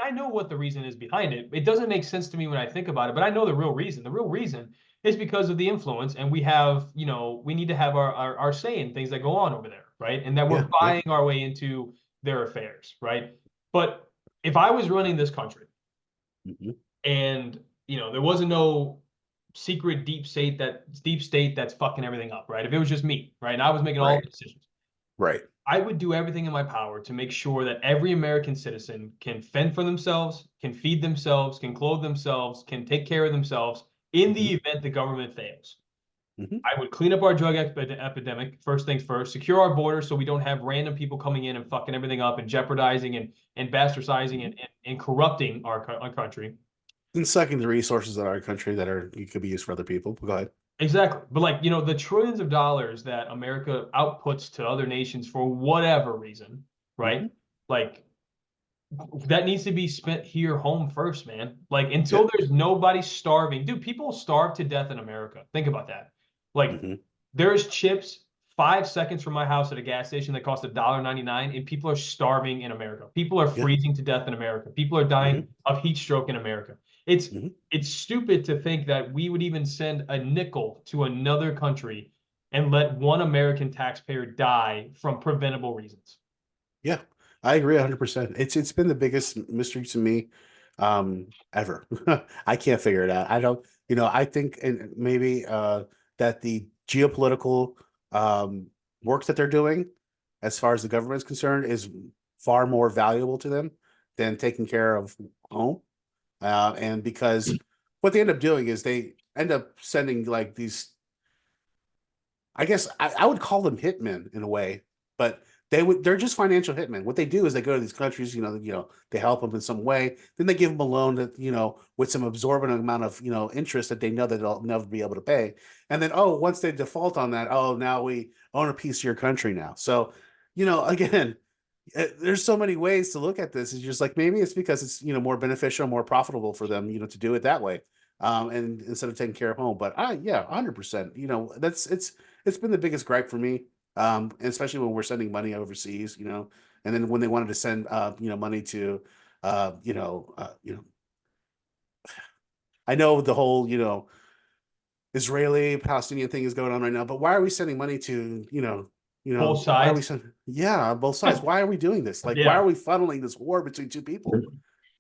Speaker 1: I know what the reason is behind it. It doesn't make sense to me when I think about it, but I know the real reason. The real reason is because of the influence, and we have, we need to have our say in things that go on over there, right? And that we're
Speaker 2: Yeah. Yeah.
Speaker 1: buying our way into their affairs, right? But if I was running this country
Speaker 2: Hmm.
Speaker 1: and, there wasn't no secret deep state that's fucking everything up, right? If it was just me, right? And I was making all
Speaker 2: Right.
Speaker 1: the decisions,
Speaker 2: Right.
Speaker 1: I would do everything in my power to make sure that every American citizen can fend for themselves, can feed themselves, can clothe themselves, can take care of themselves in
Speaker 2: Hmm.
Speaker 1: the event the government fails.
Speaker 2: Hmm.
Speaker 1: I would clean up our drug epidemic, first things first, secure our borders so we don't have random people coming in and fucking everything up and jeopardizing and bastardizing
Speaker 2: Hmm.
Speaker 1: and corrupting our country.
Speaker 2: And sucking the resources in our country that could be used for other people. Go ahead.
Speaker 1: Exactly. But like, the trillions of dollars that America outputs to other nations for whatever reason, right?
Speaker 2: Hmm.
Speaker 1: Like that needs to be spent here home first, man. Like
Speaker 2: Yeah.
Speaker 1: until there's nobody starving. Dude, people starve to death in America. Think about that. Like
Speaker 2: Hmm.
Speaker 1: there's chips 5 seconds from my house at a gas station that cost $1.99, and people are starving in America. People are
Speaker 2: Yeah.
Speaker 1: freezing to death in America. People are dying
Speaker 2: Hmm.
Speaker 1: of heat stroke in America. It's
Speaker 2: Hmm.
Speaker 1: it's stupid to think that we would even send a nickel to another country and let one American taxpayer die from preventable reasons.
Speaker 2: Yeah. I agree 100%. It's been the biggest mystery to me. ever. I can't figure it out. I don't, I think and maybe that the geopolitical work that they're doing, as far as the government is concerned, is far more valuable to them than taking care of home. And because what they end up doing is they end up sending like these, I guess I would call them hitmen in a way, but they're just financial hitmen. What they do is they go to these countries, they help them in some way. Then they give them a loan that, with some absorbent amount of, interest that they know that they'll never be able to pay. And then, oh, once they default on that, oh, now we own a piece of your country now. So, again, there's so many ways to look at this. It's just like, maybe it's because it's, more beneficial, more profitable for them, to do it that way. And instead of taking care of home, but yeah, 100%, it's been the biggest gripe for me. Especially when we're sending money overseas, and then when they wanted to send, money to, I know the whole, Israeli Palestinian thing is going on right now, but why are we sending money to,
Speaker 1: Both
Speaker 2: why are we
Speaker 1: sides.
Speaker 2: sending, yeah, both sides. Why are we doing this? Like, why
Speaker 1: Yeah.
Speaker 2: are we funneling this war between two people?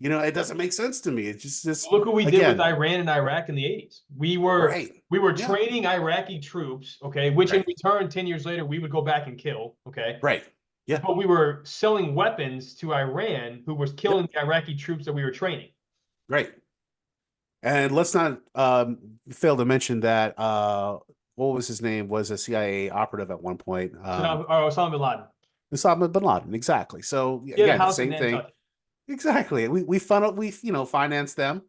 Speaker 2: It doesn't make sense to me. It's just
Speaker 1: Look what we did with
Speaker 2: again,
Speaker 1: Iran and Iraq in the 80s. We were
Speaker 2: right. Yeah.
Speaker 1: training Iraqi troops, okay, which in
Speaker 2: Right.
Speaker 1: return, 10 years later, we would go back and kill, okay.
Speaker 2: Right. Yeah.
Speaker 1: But we were selling weapons to Iran, who was killing
Speaker 2: Yep.
Speaker 1: the Iraqi troops that we were training.
Speaker 2: Right. And let's not fail to mention that what was his name, was a CIA operative at one point.
Speaker 1: Osama bin Laden.
Speaker 2: Osama bin Laden, exactly. So
Speaker 1: He had a
Speaker 2: again, the
Speaker 1: house in
Speaker 2: same thing.
Speaker 1: Nantucket.
Speaker 2: Exactly. We financed them.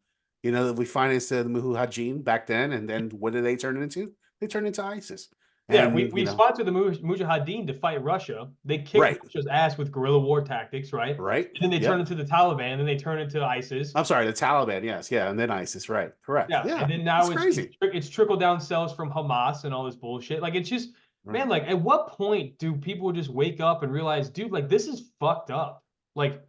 Speaker 2: We financed the Mujahideen back then, and then what did they turn it into? They turned into ISIS.
Speaker 1: Yeah,
Speaker 2: And
Speaker 1: we sponsored the Mujahideen to fight Russia. They kicked
Speaker 2: right.
Speaker 1: Russia's ass with guerrilla war tactics, right?
Speaker 2: Right.
Speaker 1: And then they turn into the Taliban, and then they turn into ISIS.
Speaker 2: I'm sorry, the Taliban, yes, yeah, and then ISIS, right? Correct.
Speaker 1: Yeah,
Speaker 2: Yeah.
Speaker 1: and then now it's
Speaker 2: crazy.
Speaker 1: It's trickle down cells from Hamas and all this bullshit. Like, it's just, man, like, at what point do people just wake up and realize, dude, like, this is fucked up? Like,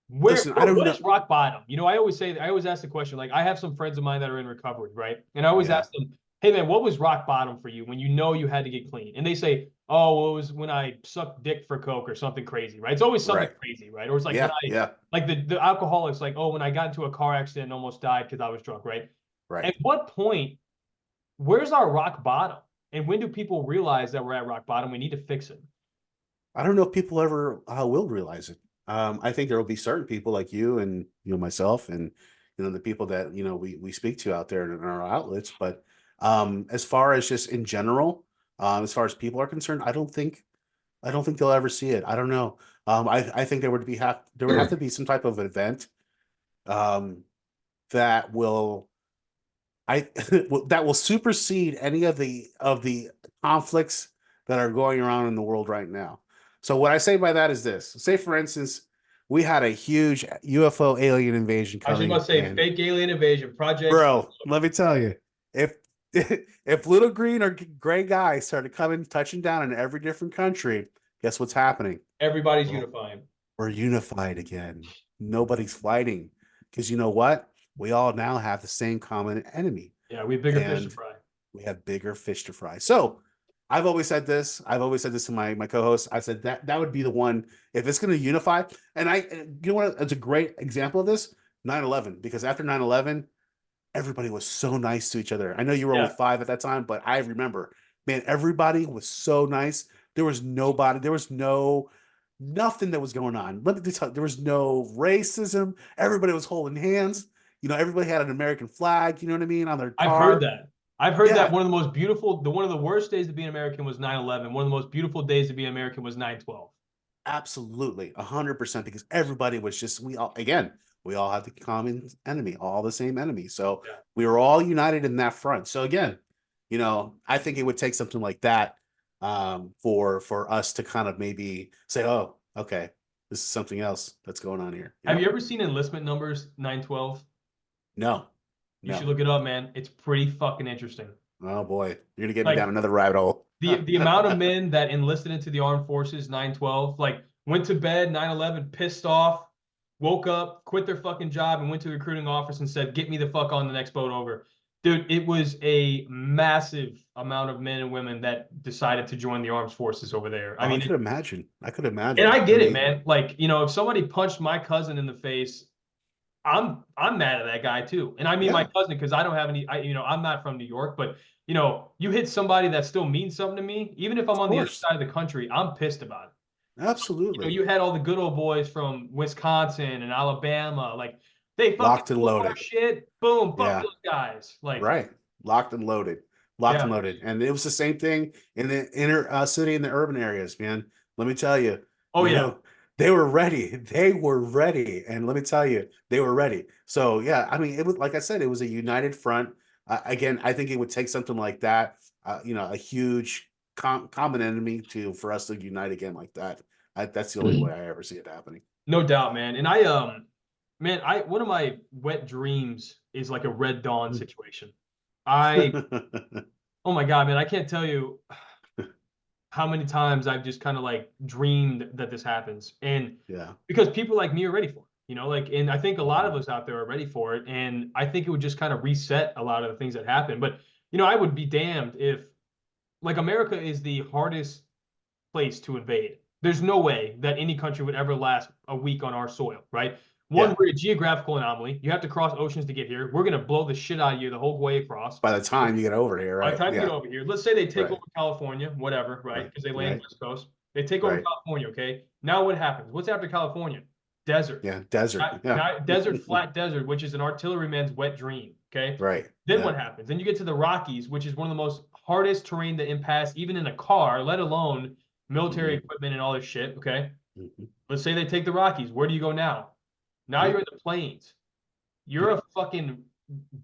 Speaker 2: Listen, I don't
Speaker 1: what
Speaker 2: know.
Speaker 1: is rock bottom? I always ask the question, like, I have some friends of mine that are in recovery, right? And I always ask them, hey man, what was rock bottom for you when you had to get clean? And they say, oh, well, it was when I sucked dick for coke or something crazy, right? It's always something crazy, right? Or it's like like the alcoholics, like, oh, when I got into a car accident and almost died because I was drunk, right?
Speaker 2: Right.
Speaker 1: At what point, where's our rock bottom? And when do people realize that we're at rock bottom? We need to fix it.
Speaker 2: I don't know if people ever will realize it. I think there will be certain people like you and myself and the people that we speak to out there in our outlets. But as far as just in general, as far as people are concerned, I don't think they'll ever see it. I don't know. I think there would have to be some type of event that will that will supersede any of the conflicts that are going around in the world right now. So what I say by that is this: say, for instance, we had a huge UFO alien invasion coming.
Speaker 1: I was about to say fake alien invasion project.
Speaker 2: Bro, let me tell you, if little green or gray guys started touching down in every different country, guess what's happening?
Speaker 1: Everybody's unifying.
Speaker 2: We're unified again. Nobody's fighting because you know what? We all now have the same common enemy.
Speaker 1: Yeah, we have bigger fish to fry.
Speaker 2: We have bigger fish to fry. So I've always said this. I've always said this to my co-host. I said that would be the one if it's going to unify. And you know what? It's a great example of this. 9/11, because after 9/11, everybody was so nice to each other. I know you were only 5 at that time, but I remember, man, everybody was so nice. There was nothing that was going on. Let me tell you, there was no racism. Everybody was holding hands. Everybody had an American flag, you know what I mean, on their car.
Speaker 1: I've heard that one of the worst days to be an American was 9/11. One of the most beautiful days to be an American was 9/12.
Speaker 2: Absolutely, 100%, because everybody was just, we all had the common enemy, all the same enemy. So we were all united in that front. So again, I think it would take something like that for us to kind of maybe say, oh, okay, this is something else that's going on here.
Speaker 1: Have you ever seen enlistment numbers 9/12?
Speaker 2: No.
Speaker 1: You should look it up, man. It's pretty fucking interesting.
Speaker 2: Oh boy, you're gonna get me down another rabbit hole.
Speaker 1: The amount of men that enlisted into the armed forces 9/12, like went to bed 9/11 pissed off, woke up, quit their fucking job, and went to the recruiting office and said, "Get me the fuck on the next boat over." Dude, it was a massive amount of men and women that decided to join the armed forces over there. I mean,
Speaker 2: I could imagine.
Speaker 1: And I get it, man. Like, if somebody punched my cousin in the face, I'm mad at that guy too. And I mean my
Speaker 2: Yeah,
Speaker 1: cousin, because I don't have any, I'm not from New York, but you hit somebody that still means something to me, even if I'm
Speaker 2: of
Speaker 1: on the other
Speaker 2: course.
Speaker 1: side of the country, I'm pissed about it. So,
Speaker 2: Absolutely.
Speaker 1: you had all the good old boys from Wisconsin and Alabama, like they fucking
Speaker 2: Locked and
Speaker 1: took our
Speaker 2: loaded.
Speaker 1: shit. Boom, fuck
Speaker 2: Yeah,
Speaker 1: those guys. Like,
Speaker 2: right. Locked and loaded. Locked
Speaker 1: yeah.
Speaker 2: and loaded. And it was the same thing in the inner city and the urban areas, man. Let me tell you,
Speaker 1: Oh
Speaker 2: you
Speaker 1: yeah.
Speaker 2: know, they were ready. They were ready. And let me tell you, they were ready. So, yeah, I mean, it was like I said, it was a united front. Again, I think it would take something like that, a huge common enemy for us to unite again like that. That's the only way I ever see it happening.
Speaker 1: No doubt, man. And man, I one of my wet dreams is like a Red Dawn situation. I Oh my God, man, I can't tell you how many times I've just kind of like dreamed that this happens. And
Speaker 2: Yeah.
Speaker 1: because people like me are ready for it, and I think a lot of
Speaker 2: Mhm.
Speaker 1: us out there are ready for it. And I think it would just kind of reset a lot of the things that happen. But, I would be damned if, like, America is the hardest place to invade. There's no way that any country would ever last a week on our soil, right? One,
Speaker 2: Yeah.
Speaker 1: we're a geographical anomaly. You have to cross oceans to get here. We're going to blow the shit out of you the whole way across.
Speaker 2: By the time you get over here,
Speaker 1: By the
Speaker 2: right?
Speaker 1: time you get
Speaker 2: Yeah.
Speaker 1: over here, let's say they take
Speaker 2: Right.
Speaker 1: over California, whatever, right?
Speaker 2: Right.
Speaker 1: Because they land
Speaker 2: Right.
Speaker 1: West Coast. They take over
Speaker 2: Right.
Speaker 1: California, okay? Now what happens? What's after California? Desert.
Speaker 2: Yeah. Desert. Yeah.
Speaker 1: Now desert, flat desert, which is an artilleryman's wet dream, okay?
Speaker 2: Right.
Speaker 1: Then
Speaker 2: Yeah.
Speaker 1: what happens? Then you get to the Rockies, which is one of the most hardest terrain to impasse, even in a car, let alone military
Speaker 2: Hmm.
Speaker 1: equipment and all this shit, okay?
Speaker 2: Hmm.
Speaker 1: Let's say they take the Rockies. Where do you go now? Now
Speaker 2: Yeah.
Speaker 1: you're in the plains. You're
Speaker 2: Yeah.
Speaker 1: a fucking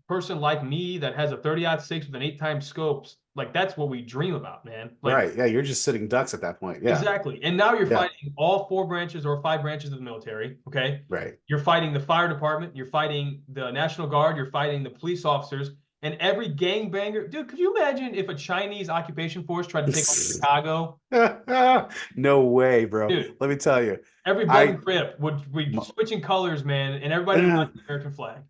Speaker 1: person like me that has a 30-06 with an 8 times scopes. Like, that's what we dream about, man. Like,
Speaker 2: Right. Yeah. You're just sitting ducks at that point. Yeah.
Speaker 1: exactly. And now you're
Speaker 2: Yeah.
Speaker 1: fighting all 4 branches or 5 branches of the military. Okay.
Speaker 2: Right.
Speaker 1: You're fighting the fire department. You're fighting the National Guard. You're fighting the police officers. And every gangbanger, dude, could you imagine if a Chinese occupation force tried to take over Chicago?
Speaker 2: No way, bro.
Speaker 1: Dude,
Speaker 2: Let me tell you.
Speaker 1: every Blood
Speaker 2: I
Speaker 1: and Crip would be
Speaker 2: my,
Speaker 1: switching colors, man, and everybody would fly the American flag.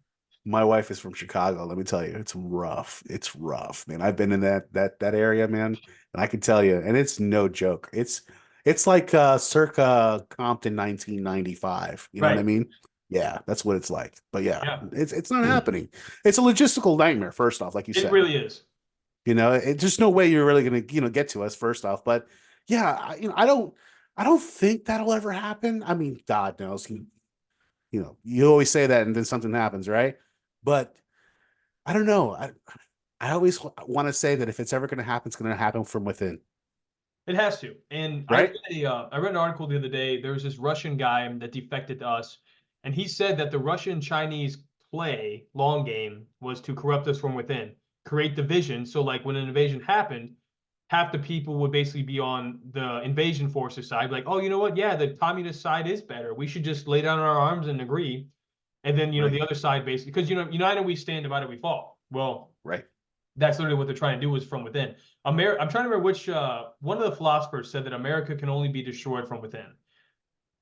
Speaker 2: my wife is from Chicago. Let me tell you, it's rough. It's rough, man. I've been in that area, man, and I can tell you, and it's no joke. It's like circa Compton 1995. You know what I
Speaker 1: Right.
Speaker 2: mean? Yeah, that's what it's like. But yeah,
Speaker 1: Yeah.
Speaker 2: it's not happening. It's a logistical nightmare, first off, like you
Speaker 1: It
Speaker 2: said.
Speaker 1: really is.
Speaker 2: There's no way you're really gonna, get to us, first off. But yeah, I don't think that'll ever happen. I mean, God knows, you always say that and then something happens, right? But I don't know. I always want to say that if it's ever going to happen, it's going to happen from within,
Speaker 1: It has to. And
Speaker 2: right?
Speaker 1: I read an article the other day. There was this Russian guy that defected to us, and he said that the Russian Chinese play long game was to corrupt us from within, create division. So like when an invasion happened, half the people would basically be on the invasion forces side, like, oh, you know what? Yeah, the communist side is better. We should just lay down our arms and agree. And then
Speaker 2: Right,
Speaker 1: the other side basically, because united we stand, divided we fall. Well,
Speaker 2: right.
Speaker 1: that's literally what they're trying to do is from within. I'm trying to remember which one of the philosophers said that America can only be destroyed from within.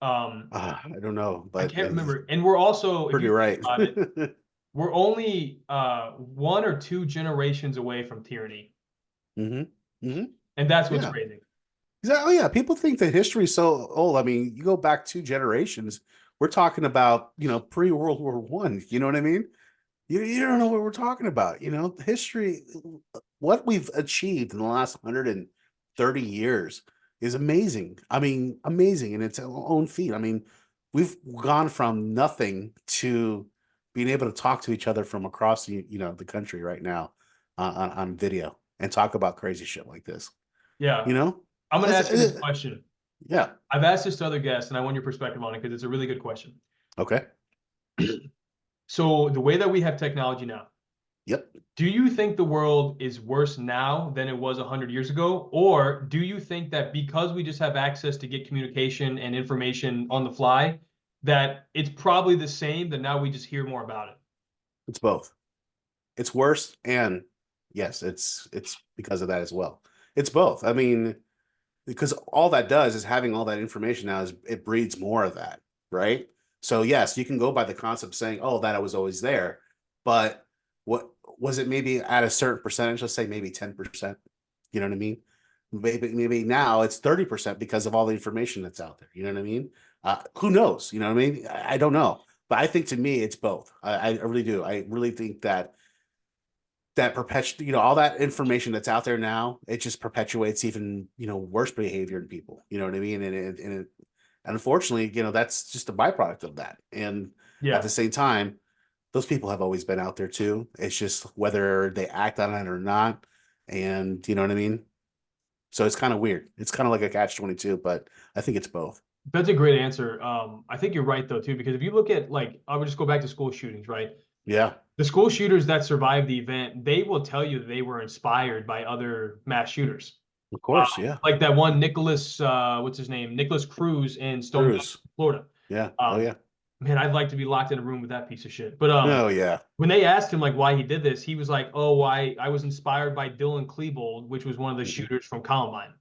Speaker 2: I don't know,
Speaker 1: I
Speaker 2: but
Speaker 1: can't remember. And we're also, if
Speaker 2: pretty
Speaker 1: you think
Speaker 2: right.
Speaker 1: about it, we're only 1 or 2 generations away from tyranny,
Speaker 2: Hmm. Hmm.
Speaker 1: and that's what's
Speaker 2: Yeah,
Speaker 1: crazy.
Speaker 2: exactly. Yeah, people think that history is so old. I mean, you go back 2 generations. We're talking about, pre World War I. You know what I mean? You don't know what we're talking about. History, what we've achieved in the last 130 years is amazing. I mean, amazing in its own feat. I mean, we've gone from nothing to being able to talk to each other from across the country right now, on video, and talk about crazy shit like this.
Speaker 1: Yeah.
Speaker 2: You know,
Speaker 1: I'm going to
Speaker 2: It's-
Speaker 1: ask you this
Speaker 2: it-
Speaker 1: question.
Speaker 2: yeah.
Speaker 1: I've asked this to other guests, and I want your perspective on it because it's a really good question.
Speaker 2: Okay.
Speaker 1: So the way that we have technology now,
Speaker 2: Yep.
Speaker 1: do you think the world is worse now than it was 100 years ago? Or do you think that because we just have access to get communication and information on the fly, that it's probably the same, that now we just hear more about it?
Speaker 2: It's both. It's worse, and yes, it's because of that as well. It's both. I mean, because all that does is having all that information now is it breeds more of that, right? So yes, you can go by the concept saying, "Oh, that was always there," but what was it? Maybe at a certain percentage, let's say maybe 10%. You know what I mean? Maybe now it's 30% because of all the information that's out there. You know what I mean? Who knows? You know what I mean? I don't know, But I think to me, it's both. I really do. I really think that perpetuate, all that information that's out there now, it just perpetuates even, worse behavior in people. You know what I mean? And unfortunately, that's just a byproduct of that. And at
Speaker 1: Yeah.
Speaker 2: the same time, those people have always been out there too. It's just whether they act on it or not. And you know what I mean? So it's kind of weird. It's kind of like a catch-22, but I think it's both.
Speaker 1: That's a great answer. I think you're right though too, because if you look at like, I would just go back to school shootings, right?
Speaker 2: Yeah,
Speaker 1: The school shooters that survived the event, they will tell you that they were inspired by other mass shooters.
Speaker 2: of course. Yeah.
Speaker 1: Like that one Nicholas, what's his name? Nicholas Cruz in Stone Mountain,
Speaker 2: Cruz.
Speaker 1: Florida.
Speaker 2: Yeah. Oh,
Speaker 1: Um,
Speaker 2: yeah.
Speaker 1: man, I'd like to be locked in a room with that piece of shit. But
Speaker 2: Oh, yeah.
Speaker 1: when they asked him like why he did this, he was like, "Oh, I was inspired by Dylan Klebold, which was one of the
Speaker 2: Mhm.
Speaker 1: shooters from Columbine."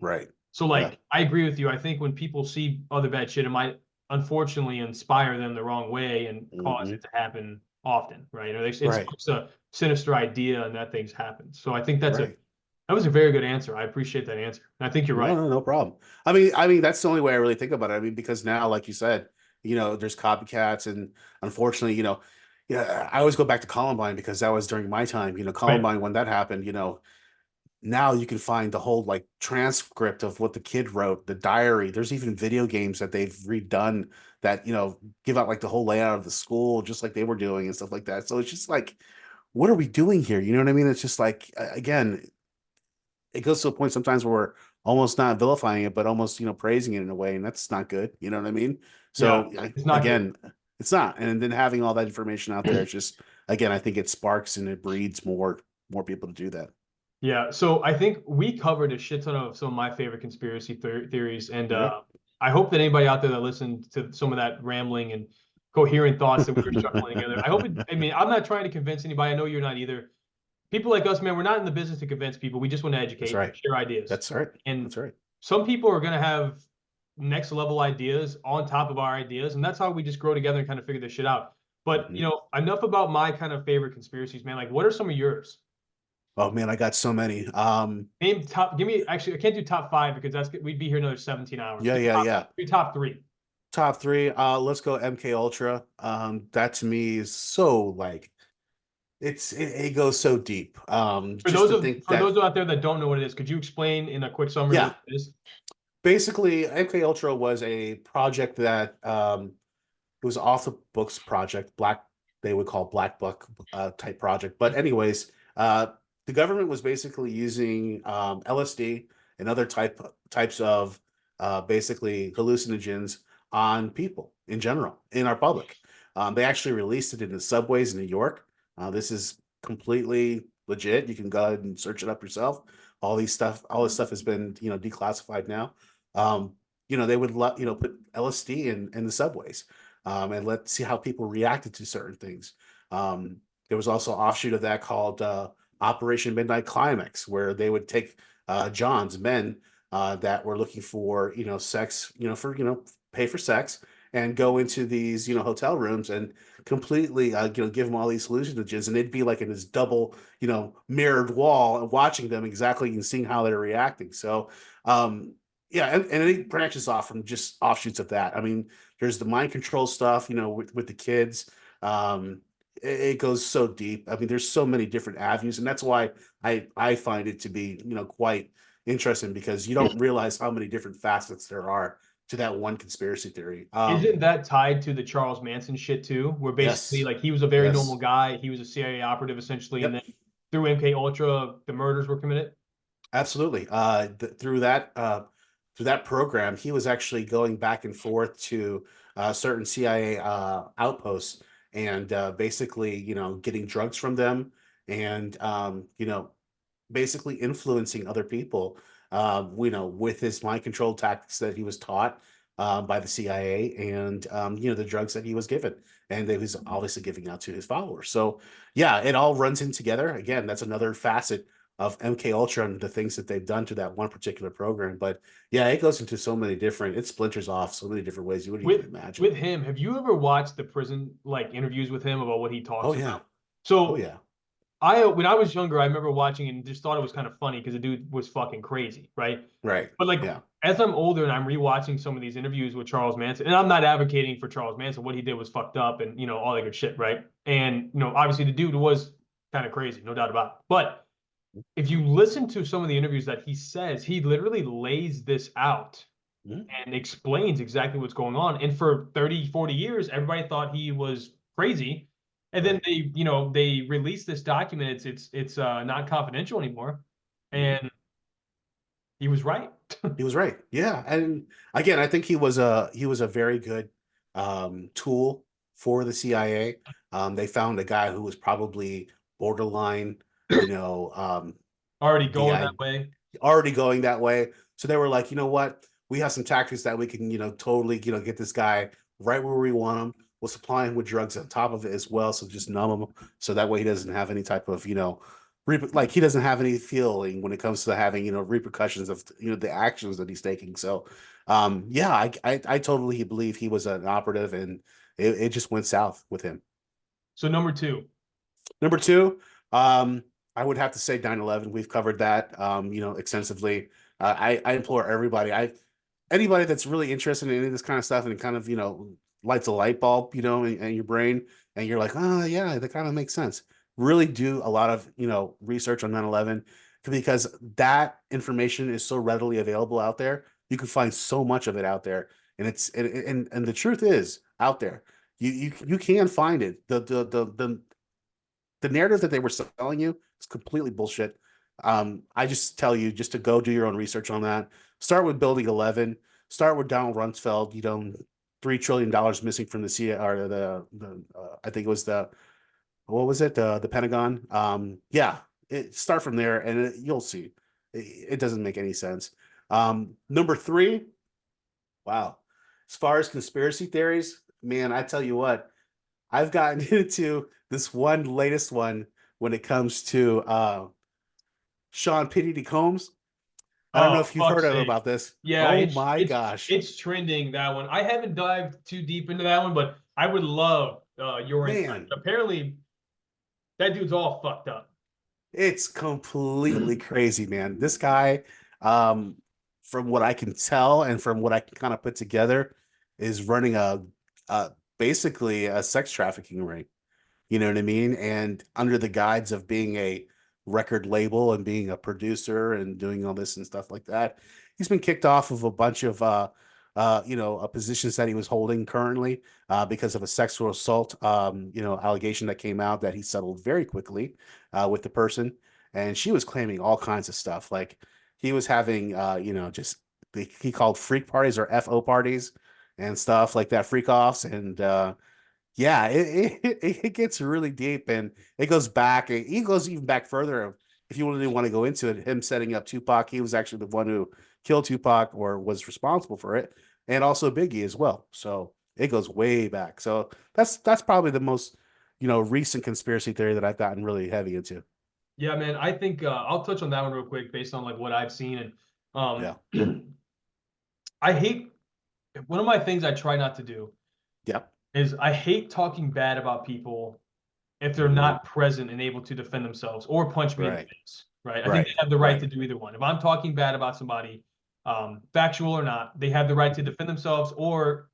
Speaker 2: Right.
Speaker 1: So
Speaker 2: Yeah.
Speaker 1: like, I agree with you. I think when people see other bad shit, it might unfortunately inspire them the wrong way and cause
Speaker 2: Hmm.
Speaker 1: it to happen often, right? Or they, it's
Speaker 2: Right.
Speaker 1: a sinister idea and that things happen. So I think
Speaker 2: Right.
Speaker 1: that was a very good answer. I appreciate that answer. And I think you're
Speaker 2: No,
Speaker 1: right.
Speaker 2: no, no problem. I mean, that's the only way I really think about it. I mean, because now, like you said, there's copycats, and unfortunately, yeah, I always go back to Columbine because that was during my time.
Speaker 1: Right.
Speaker 2: Columbine when that happened. Now you can find the whole like transcript of what the kid wrote, the diary. There's even video games that they've redone that give out like the whole layout of the school, just like they were doing and stuff like that. So it's just like, what are we doing here? You know what I mean? It's just like again, it goes to a point sometimes where we're almost not vilifying it, but almost praising it in a way, and that's not good. You know what I mean?
Speaker 1: Yeah.
Speaker 2: So
Speaker 1: It's not good.
Speaker 2: again, it's not. And then having all that information out there, it's just again, I think it sparks and it breeds more people to do that.
Speaker 1: Yeah. So I think we covered a shit ton of some of my favorite conspiracy theories. And
Speaker 2: Yep.
Speaker 1: I hope that anybody out there that listened to some of that rambling and coherent thoughts that we were chuckling together, I hope I mean, I'm not trying to convince anybody. I know you're not either. People like us, man, we're not in the business to convince people. We just want to
Speaker 2: That's
Speaker 1: educate,
Speaker 2: right.
Speaker 1: share ideas.
Speaker 2: That's right.
Speaker 1: And
Speaker 2: That's right.
Speaker 1: some people are going to have next level ideas on top of our ideas. And that's how we just grow together and kind of figure this shit out. But,
Speaker 2: Mhm.
Speaker 1: enough about my kind of favorite conspiracies, man. Like, what are some of yours?
Speaker 2: Oh man, I got so many.
Speaker 1: Name top. Give me actually. I can't do top five because we'd be here another 17 hours.
Speaker 2: Yeah, yeah, yeah.
Speaker 1: Top three.
Speaker 2: Top three. Let's go MK Ultra. That to me is so like it goes so deep. Just to think
Speaker 1: For
Speaker 2: that,
Speaker 1: those out there that don't know what it is, could you explain in a quick summary
Speaker 2: yeah,
Speaker 1: what it is?
Speaker 2: basically MK Ultra was a project that it was off the books project, they would call black book type project. But anyways, the government was basically using LSD and other types of basically hallucinogens on people in general in our public. They actually released it in the subways in New York. This is completely legit. You can go ahead and search it up yourself. All this stuff has been declassified now. They would put LSD in the subways, and let's see how people reacted to certain things. There was also an offshoot of that called Operation Midnight Climax, where they would take men that were looking for sex, for pay for sex, and go into these hotel rooms and completely give them all these hallucinogens, and they'd be like in this double mirrored wall and watching them exactly and seeing how they're reacting. So yeah, and it branches off from just offshoots of that. I mean, there's the mind control stuff, with the kids. It goes so deep. I mean, there's so many different avenues, and that's why I find it to be quite interesting, because you don't realize how many different facets there are to that one conspiracy theory.
Speaker 1: Isn't that tied to the Charles Manson shit too? Where basically
Speaker 2: Yes,
Speaker 1: like he was a very normal
Speaker 2: yes,
Speaker 1: guy. He was a CIA operative essentially, and
Speaker 2: yep,
Speaker 1: then through MK Ultra, the murders were committed.
Speaker 2: absolutely. Through that program, he was actually going back and forth to certain CIA outposts, and basically, getting drugs from them, and basically influencing other people, with his mind control tactics that he was taught by the CIA, and the drugs that he was given, and that he was obviously giving out to his followers. So yeah, it all runs in together. Again, that's another facet of MK Ultra and the things that they've done to that one particular program. But yeah, it goes into so many different, it splinters off so many different ways you wouldn't even
Speaker 1: With
Speaker 2: imagine.
Speaker 1: him, have you ever watched the prison like interviews with him about what he
Speaker 2: Oh
Speaker 1: talks
Speaker 2: yeah.
Speaker 1: about?
Speaker 2: Oh
Speaker 1: So
Speaker 2: yeah.
Speaker 1: I when I was younger, I remember watching and just thought it was kind of funny because the dude was fucking crazy, right?
Speaker 2: Right.
Speaker 1: But like
Speaker 2: Yeah.
Speaker 1: as I'm older and I'm rewatching some of these interviews with Charles Manson, and I'm not advocating for Charles Manson. What he did was fucked up and, all that good shit, right? And, obviously the dude was kind of crazy, no doubt about it. But if you listen to some of the interviews that he says, he literally lays this out
Speaker 2: Mhm.
Speaker 1: and explains exactly what's going on. And for 30, 40 years, everybody thought he was crazy. And then
Speaker 2: Right.
Speaker 1: they released this document. It's not confidential anymore.
Speaker 2: Mhm.
Speaker 1: And he was right.
Speaker 2: He was right. Yeah. And again, I think he was a very good tool for the CIA. They found a guy who was probably borderline, you know,
Speaker 1: Already going
Speaker 2: the
Speaker 1: that way.
Speaker 2: already going that way. So they were like, you know what? We have some tactics that we can, totally, get this guy right where we want him. We'll supply him with drugs on top of it as well. So just numb him. So that way he doesn't have any type of, like he doesn't have any feeling when it comes to having, repercussions of, the actions that he's taking. So, yeah, I totally believe he was an operative and it just went south with him.
Speaker 1: So number two.
Speaker 2: Number two, I would have to say 9/11. We've covered that, extensively. I implore everybody, anybody that's really interested in any of this kind of stuff and kind of, lights a light bulb, in your brain, and you're like, oh yeah, that kind of makes sense. Really do a lot of, research on 9/11 because that information is so readily available out there. You can find so much of it out there, and and the truth is out there. You can find it. The narrative that they were selling you is completely bullshit. I just tell you just to go do your own research on that. Start with Building 11. Start with Donald Rumsfeld. $3 trillion missing from the CIA or I think it was what was it? The Pentagon. Yeah, start from there and you'll see. It doesn't make any sense. Number three. Wow. As far as conspiracy theories, man, I tell you what, I've gotten into this latest one when it comes to Sean Pitty Combs. I don't know
Speaker 1: Oh,
Speaker 2: if you've heard
Speaker 1: fuck's
Speaker 2: of
Speaker 1: sake.
Speaker 2: about this.
Speaker 1: Yeah,
Speaker 2: Oh
Speaker 1: it's
Speaker 2: my
Speaker 1: it's
Speaker 2: gosh,
Speaker 1: it's trending, that one. I haven't dived too deep into that one, but I would love your insight.
Speaker 2: man,
Speaker 1: Apparently, that dude's all fucked up.
Speaker 2: it's completely crazy, man. This guy, um, from what I can tell and from what I can kind of put together, is running a basically a sex trafficking ring. You know what I mean? And under the guise of being a record label and being a producer and doing all this and stuff like that, he's been kicked off of a bunch of positions that he was holding currently because of a sexual assault allegation that came out that he settled very quickly with the person, and she was claiming all kinds of stuff like he was having just he called freak parties or FO parties and stuff like that, freak offs, and yeah, it gets really deep and it goes back. He goes even back further. If you really want to go into it, him setting up Tupac, he was actually the one who killed Tupac or was responsible for it, and also Biggie as well. So it goes way back. So that's probably the most recent conspiracy theory that I've gotten really heavy into.
Speaker 1: Yeah, man. I think I'll touch on that one real quick based on like what I've seen. And
Speaker 2: Yeah.
Speaker 1: I hate one of my things I try not to do
Speaker 2: Yep.
Speaker 1: is I hate talking bad about people if they're
Speaker 2: Mhm.
Speaker 1: not present and able to defend themselves or punch me in the
Speaker 2: Right.
Speaker 1: face, right? I think they
Speaker 2: Right.
Speaker 1: have the right
Speaker 2: Right.
Speaker 1: to do either one. If I'm talking bad about somebody, factual or not, they have the right to defend themselves or,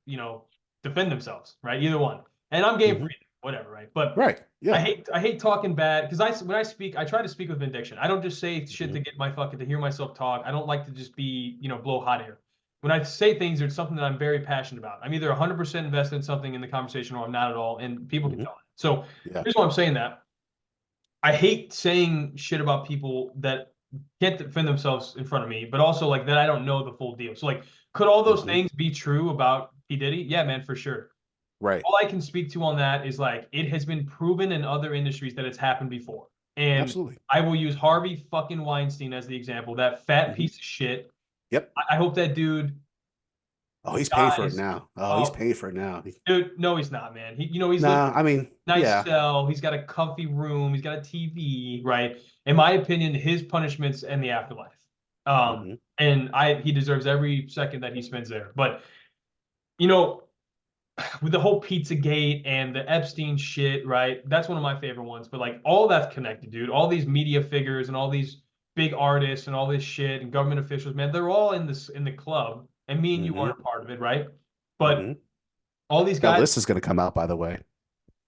Speaker 1: defend themselves, right? Either one. And I'm game for
Speaker 2: Mhm.
Speaker 1: either, whatever, right? But
Speaker 2: Right. Yeah.
Speaker 1: I hate talking bad because when I speak, I try to speak with conviction. I don't just say shit to
Speaker 2: Mhm.
Speaker 1: get to hear myself talk. I don't like to just be, blow hot air. When I say things, it's something that I'm very passionate about. I'm either 100% invested in something in the conversation or I'm not at all, and people can
Speaker 2: Mhm.
Speaker 1: tell it. So
Speaker 2: Yeah.
Speaker 1: here's why I'm saying that. I hate saying shit about people that can't defend themselves in front of me, but also like that I don't know the full deal. So like, could all those
Speaker 2: Mhm.
Speaker 1: things be true about P. Diddy? Yeah, man, for sure.
Speaker 2: Right.
Speaker 1: All I can speak to on that is like it has been proven in other industries that it's happened before. And
Speaker 2: Absolutely.
Speaker 1: I will use Harvey fucking Weinstein as the example. That fat
Speaker 2: Mhm.
Speaker 1: piece of shit.
Speaker 2: Yep.
Speaker 1: I hope that dude
Speaker 2: Oh, he's paying for it
Speaker 1: dies.
Speaker 2: now. Oh, he's
Speaker 1: Oh,
Speaker 2: paying for it now.
Speaker 1: dude, no, he's not, man. He's living
Speaker 2: Nah, I mean,
Speaker 1: nice
Speaker 2: yeah.
Speaker 1: cell. He's got a comfy room. He's got a TV, right? In my opinion, his punishment's in the afterlife.
Speaker 2: Mhm.
Speaker 1: And he deserves every second that he spends there. But you know, with the whole Pizzagate and the Epstein shit, right? That's one of my favorite ones. But like all that's connected, dude. All these media figures and all these big artists and all this shit and government officials, man, they're all in the club, and me and you
Speaker 2: Mm-hmm.
Speaker 1: aren't part of it, right? But
Speaker 2: Mm-hmm.
Speaker 1: all these
Speaker 2: That
Speaker 1: guys,
Speaker 2: list is going to come out, by the way.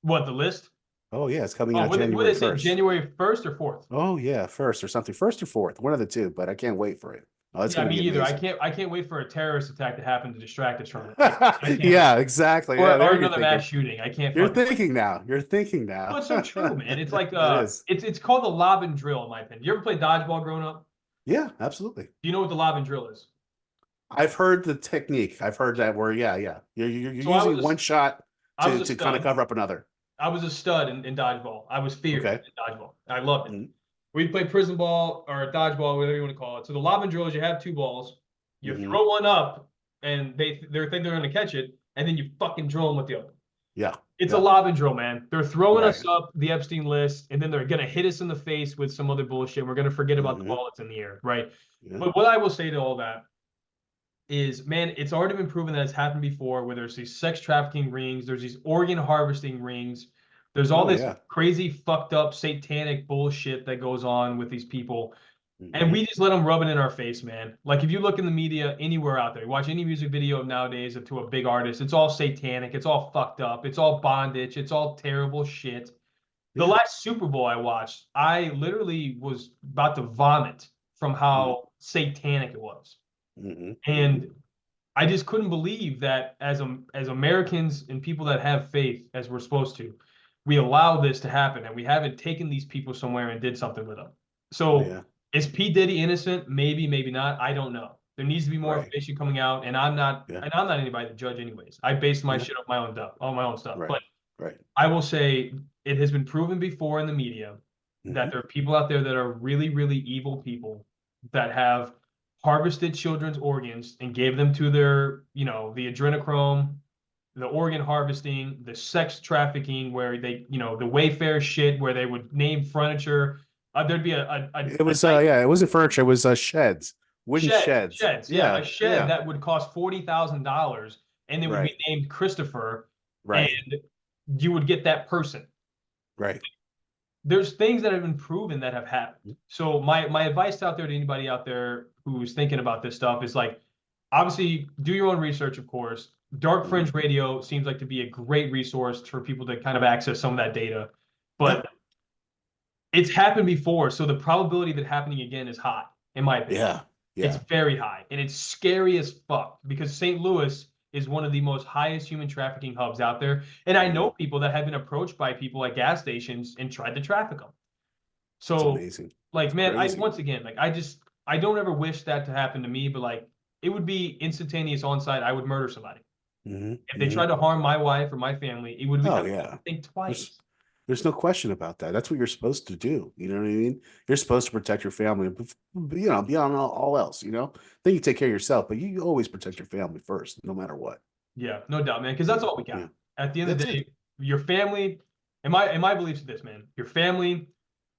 Speaker 1: what, the list?
Speaker 2: Oh yeah, it's coming
Speaker 1: Oh,
Speaker 2: out
Speaker 1: what
Speaker 2: January
Speaker 1: did they say?
Speaker 2: 1st.
Speaker 1: January 1st or 4th?
Speaker 2: Oh yeah, first or something, first or fourth, one of the two. But I can't wait for it. Oh, it's
Speaker 1: Yeah,
Speaker 2: going to
Speaker 1: me
Speaker 2: be
Speaker 1: either.
Speaker 2: amazing.
Speaker 1: I can't wait for a terrorist attack to happen to distract us from it. I can't wait.
Speaker 2: Yeah, exactly. Yeah,
Speaker 1: Or
Speaker 2: there you're
Speaker 1: another mass
Speaker 2: thinking.
Speaker 1: shooting. I can't
Speaker 2: You're
Speaker 1: fucking wait.
Speaker 2: thinking now. You're thinking
Speaker 1: Well,
Speaker 2: now.
Speaker 1: it's so true, man. It's like
Speaker 2: It is.
Speaker 1: it's called the lob and drill, in my opinion. You ever play dodgeball growing up?
Speaker 2: Yeah, absolutely.
Speaker 1: Do you know what the lob and drill is?
Speaker 2: I've heard the technique. I've heard that where, yeah, yeah. You're
Speaker 1: So I
Speaker 2: using
Speaker 1: was
Speaker 2: one shot
Speaker 1: I was a
Speaker 2: to kind of
Speaker 1: stud.
Speaker 2: cover up another.
Speaker 1: I was a stud in dodgeball. I was feared
Speaker 2: Okay.
Speaker 1: in dodgeball. I loved it.
Speaker 2: Mm-hmm.
Speaker 1: We'd play prison ball or dodgeball, whatever you want to call it. So the lob and drill is you have two balls, you
Speaker 2: Mm-hmm.
Speaker 1: throw one up, and they think they're going to catch it, and then you fucking drill them with the other.
Speaker 2: Yeah.
Speaker 1: It's a
Speaker 2: Yeah.
Speaker 1: lob and drill, man. They're throwing
Speaker 2: Right.
Speaker 1: us up the Epstein list, and then they're gonna hit us in the face with some other bullshit. We're gonna forget about the
Speaker 2: Mm-hmm.
Speaker 1: ball that's in the air, right?
Speaker 2: Yeah.
Speaker 1: But what I will say to all that is, man, it's already been proven that it's happened before, where there's these sex trafficking rings, there's these organ harvesting rings, there's all
Speaker 2: Oh
Speaker 1: this
Speaker 2: yeah.
Speaker 1: crazy, fucked up, satanic bullshit that goes on with these people. And
Speaker 2: Mm-hmm.
Speaker 1: we just let them rub it in our face, man. Like if you look in the media anywhere out there, watch any music video nowadays to a big artist, it's all satanic, it's all fucked up, it's all bondage, it's all terrible shit. The
Speaker 2: Yeah.
Speaker 1: last Super Bowl I watched, I literally was about to vomit from
Speaker 2: Mm-hmm.
Speaker 1: how satanic it was.
Speaker 2: Mm-hmm.
Speaker 1: And I just couldn't believe that as Americans and people that have faith, as we're supposed to, we allow this to happen and we haven't taken these people somewhere and did something with them.
Speaker 2: Oh
Speaker 1: So
Speaker 2: yeah.
Speaker 1: is P. Diddy innocent? Maybe, maybe not. I don't know. There needs to be more
Speaker 2: Right.
Speaker 1: information coming out, and
Speaker 2: Yeah.
Speaker 1: I'm not anybody to judge anyways. I base my
Speaker 2: Yeah.
Speaker 1: shit on my own stuff, on my own stuff.
Speaker 2: Right.
Speaker 1: But
Speaker 2: Right.
Speaker 1: I will say it has been proven before in the media
Speaker 2: Mm-hmm.
Speaker 1: that there are people out there that are really, really evil people that have harvested children's organs and gave them to their, the adrenochrome, the organ harvesting, the sex trafficking, where they, the Wayfair shit, where they would name furniture. There'd be
Speaker 2: It was
Speaker 1: night
Speaker 2: yeah, it wasn't furniture, it was sheds. Wooden sheds.
Speaker 1: yeah, a
Speaker 2: Yeah.
Speaker 1: shed
Speaker 2: Yeah.
Speaker 1: that would cost $40,000, and it would be
Speaker 2: Right.
Speaker 1: named Christopher, and
Speaker 2: Right.
Speaker 1: you would get that person.
Speaker 2: Right.
Speaker 1: There's things that have been proven that have happened. So my advice out there to anybody out there who's thinking about this stuff is like, obviously do your own research, of course. Dark Fringe Radio seems like to be a great resource for people to kind of access some of that data, but
Speaker 2: Yep.
Speaker 1: it's happened before, so the probability of it happening again is high, in my opinion.
Speaker 2: Yeah.
Speaker 1: It's
Speaker 2: Yeah.
Speaker 1: very high, and it's scary as fuck because St. Louis is one of the most highest human trafficking hubs out there. And I know people that have been approached by people at gas stations and tried to traffic them.
Speaker 2: It's
Speaker 1: So,
Speaker 2: amazing.
Speaker 1: like,
Speaker 2: It's
Speaker 1: man,
Speaker 2: crazy.
Speaker 1: once again, like, I don't ever wish that to happen to me, but like, it would be instantaneous on site. I would murder somebody.
Speaker 2: Mm-hmm.
Speaker 1: If they tried to harm my wife or my family, it would be, I
Speaker 2: Oh
Speaker 1: would
Speaker 2: yeah.
Speaker 1: think twice.
Speaker 2: There's no question about that. That's what you're supposed to do. You know what I mean? You're supposed to protect your family, beyond all else, Then you take care of yourself, but you always protect your family first, no matter what.
Speaker 1: Yeah, no doubt, man, because that's all we got.
Speaker 2: Yeah.
Speaker 1: At the end of the
Speaker 2: That's
Speaker 1: day, your family, and my beliefs are this, man. Your family,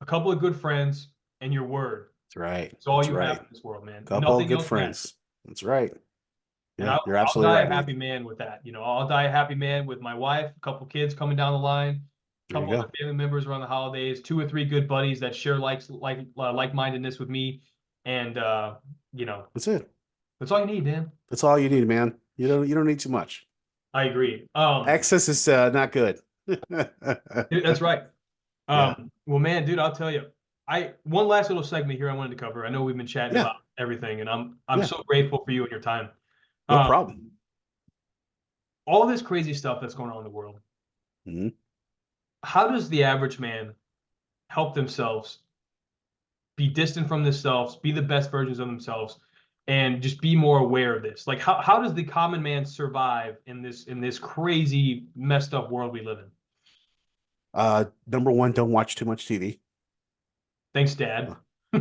Speaker 1: a couple of good friends, and your word.
Speaker 2: That's right.
Speaker 1: It's all
Speaker 2: That's
Speaker 1: you
Speaker 2: right.
Speaker 1: have in this world, man.
Speaker 2: Couple of
Speaker 1: Nothing
Speaker 2: good
Speaker 1: else
Speaker 2: friends.
Speaker 1: matters.
Speaker 2: That's right.
Speaker 1: And
Speaker 2: Yeah, you're
Speaker 1: I'll
Speaker 2: absolutely
Speaker 1: die
Speaker 2: right,
Speaker 1: a happy
Speaker 2: Nick.
Speaker 1: man with that. I'll die a happy man with my wife, a couple kids coming down the line, a
Speaker 2: There you
Speaker 1: couple
Speaker 2: go.
Speaker 1: other family members around the holidays, 2 or 3 good buddies that share like-mindedness with me, and
Speaker 2: That's it.
Speaker 1: that's all you need, man.
Speaker 2: That's all you need, man. You don't need too much.
Speaker 1: I agree.
Speaker 2: Excess is not good.
Speaker 1: That's right.
Speaker 2: Yeah.
Speaker 1: Well, man, dude, I'll tell you. One last little segment here I wanted to cover. I know we've been chatting
Speaker 2: Yeah.
Speaker 1: about everything, and I'm
Speaker 2: Yeah.
Speaker 1: so grateful for you and your time.
Speaker 2: No problem.
Speaker 1: All this crazy stuff that's going on in the world.
Speaker 2: Mhm.
Speaker 1: How does the average man help themselves be distant from themselves, be the best versions of themselves, and just be more aware of this? Like, how does the common man survive in this crazy, messed up world we live in?
Speaker 2: Number one, don't watch too much TV.
Speaker 1: Thanks, Dad.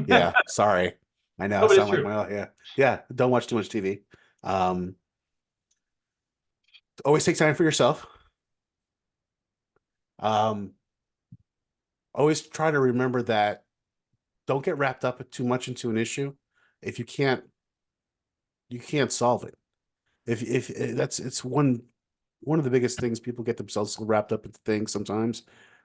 Speaker 2: Yeah, sorry. I know
Speaker 1: No,
Speaker 2: I
Speaker 1: but it's
Speaker 2: sound like
Speaker 1: true.
Speaker 2: yeah, don't watch too much TV. Always take time for yourself. Always try to remember that don't get wrapped up too much into an issue. If you can't solve it. If it's one of the biggest things, people get themselves wrapped up into things sometimes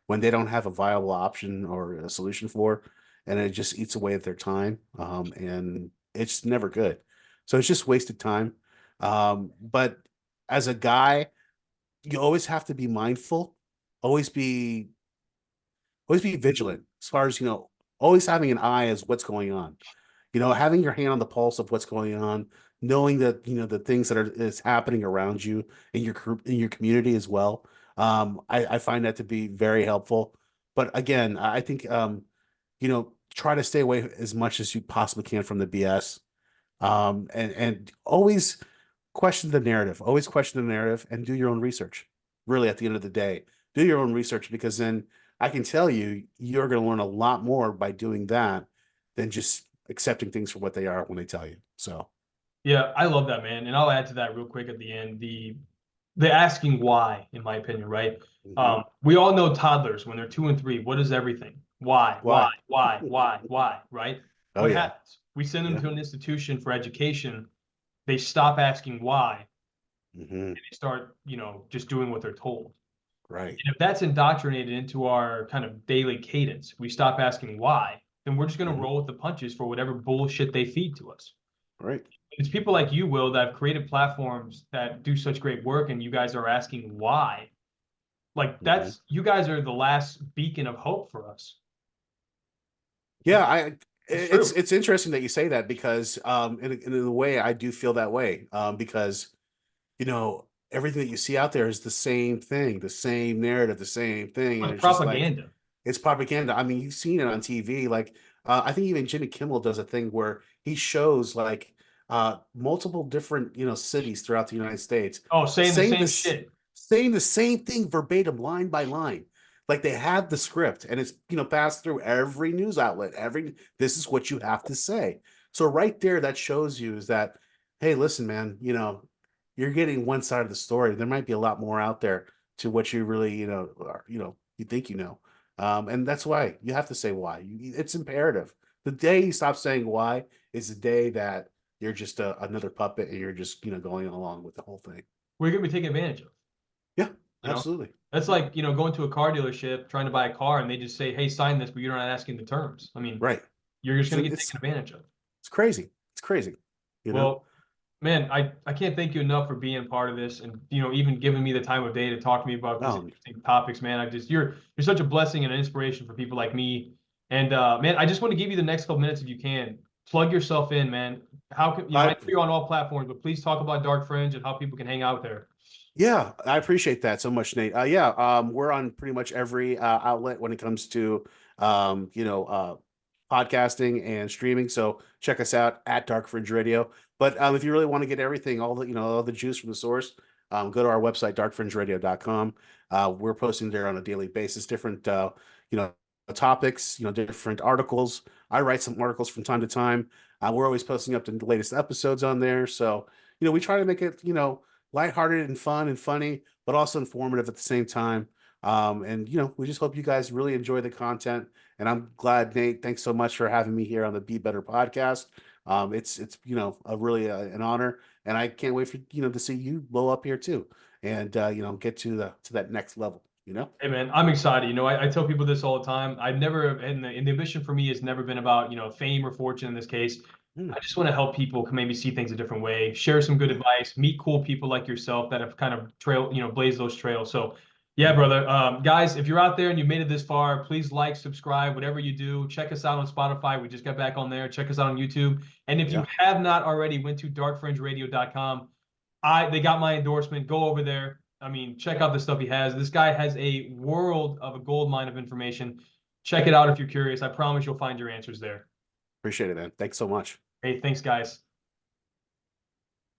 Speaker 2: when they don't have a viable option or a solution for. and it just eats away at their time. And it's never good. So it's just wasted time. But as a guy, you always have to be mindful, always be always be vigilant as far as, always having an eye as what's going on. Having your hand on the pulse of what's going on, knowing that, the things that is happening around you in your community as well. I find that to be very helpful. But again, I think try to stay away as much as you possibly can from the BS. And always question the narrative. Always question the narrative and do your own research. Really, at the end of the day, do your own research, because then I can tell you, you're going to learn a lot more by doing that than just accepting things for what they are when they tell you. So,
Speaker 1: Yeah, I love that, man. And I'll add to that real quick at the end. The asking why, in my opinion, right?
Speaker 2: mhm.
Speaker 1: We all know toddlers when they're 2 and 3. What is everything? Why?
Speaker 2: Why?
Speaker 1: Why? Right?
Speaker 2: Oh
Speaker 1: What
Speaker 2: yeah,
Speaker 1: happens? We send them
Speaker 2: yeah,
Speaker 1: to an institution for education. They stop asking why,
Speaker 2: hmm,
Speaker 1: and they start, just doing what they're told.
Speaker 2: right,
Speaker 1: And if that's indoctrinated into our kind of daily cadence, we stop asking why, then we're just going to
Speaker 2: hmm,
Speaker 1: roll with the punches for whatever bullshit they feed to us.
Speaker 2: right,
Speaker 1: It's people like you, Will, that have created platforms that do such great work, and you guys are asking why. Like
Speaker 2: hmm.
Speaker 1: you guys are the last beacon of hope for us.
Speaker 2: Yeah.
Speaker 1: It's
Speaker 2: It's
Speaker 1: true.
Speaker 2: it's interesting that you say that, because in a way I do feel that way, because everything that you see out there is the same thing, the same narrative, the same thing, and
Speaker 1: It's
Speaker 2: it's just like
Speaker 1: propaganda.
Speaker 2: it's propaganda. I mean, you've seen it on TV. Like, I think even Jimmy Kimmel does a thing where he shows like multiple different cities throughout the United States
Speaker 1: Oh, saying the
Speaker 2: saying
Speaker 1: same
Speaker 2: this,
Speaker 1: shit.
Speaker 2: saying the same thing verbatim, line by line. Like they have the script, and it's passed through every news outlet. This is what you have to say. So right there, that shows you is that, hey, listen, man, you're getting one side of the story. There might be a lot more out there to what you really, you think and that's why you have to say why. It's imperative. The day you stop saying why is the day that you're just another puppet, and you're just going along with the whole thing.
Speaker 1: We're gonna be taken advantage of.
Speaker 2: Yeah,
Speaker 1: You know,
Speaker 2: absolutely.
Speaker 1: that's
Speaker 2: Yeah,
Speaker 1: like going to a car dealership trying to buy a car, and they just say, "Hey, sign this," but you're not asking the terms. I mean,
Speaker 2: right.
Speaker 1: you're just
Speaker 2: It's
Speaker 1: gonna get
Speaker 2: it's
Speaker 1: taken advantage of.
Speaker 2: it's crazy. It's crazy. You know.
Speaker 1: Well, man, I can't thank you enough for being part of this, and even giving me the time of day to talk to me about these
Speaker 2: Oh,
Speaker 1: interesting topics, man. You're such a blessing and an inspiration for people like me. And man, I just want to give you the next couple minutes if you can. Plug yourself in, man. How can I
Speaker 2: I
Speaker 1: know you're on all platforms, but please talk about Dark Fringe and how people can hang out there.
Speaker 2: Yeah, I appreciate that so much, Nate. Yeah, we're on pretty much every outlet when it comes to podcasting and streaming. So check us out at Dark Fringe Radio. But if you really want to get everything, all the juice from the source, go to our website, darkfringeradio.com. We're posting there on a daily basis, different you know topics, different articles. I write some articles from time to time. We're always posting up the latest episodes on there. So we try to make it lighthearted and fun and funny, but also informative at the same time. And we just hope you guys really enjoy the content. And I'm glad, Nate. Thanks so much for having me here on the Be Better podcast. It's a really an honor, and I can't wait for to see you blow up here too, and get to that next level.
Speaker 1: Hey man, I'm excited. I tell people this all the time. I've never, and the ambition for me has never been about, fame or fortune in this case.
Speaker 2: Hmm,
Speaker 1: I just want to help people maybe see things a different way, share some good
Speaker 2: yeah,
Speaker 1: advice, meet cool people like yourself that have kind of blazed those trails. So yeah,
Speaker 2: yeah,
Speaker 1: brother. Guys, if you're out there and you made it this far, please like, subscribe, whatever you do. Check us out on Spotify. We just got back on there. Check us out on YouTube. And if you
Speaker 2: yeah.
Speaker 1: have not already, went to darkfringeradio.com. They got my endorsement. Go over there. I mean, check out the stuff he has. This guy has a world of a gold mine of information. Check it out if you're curious. I promise you'll find your answers there.
Speaker 2: Appreciate it, man. Thanks so much.
Speaker 1: Hey, thanks, guys.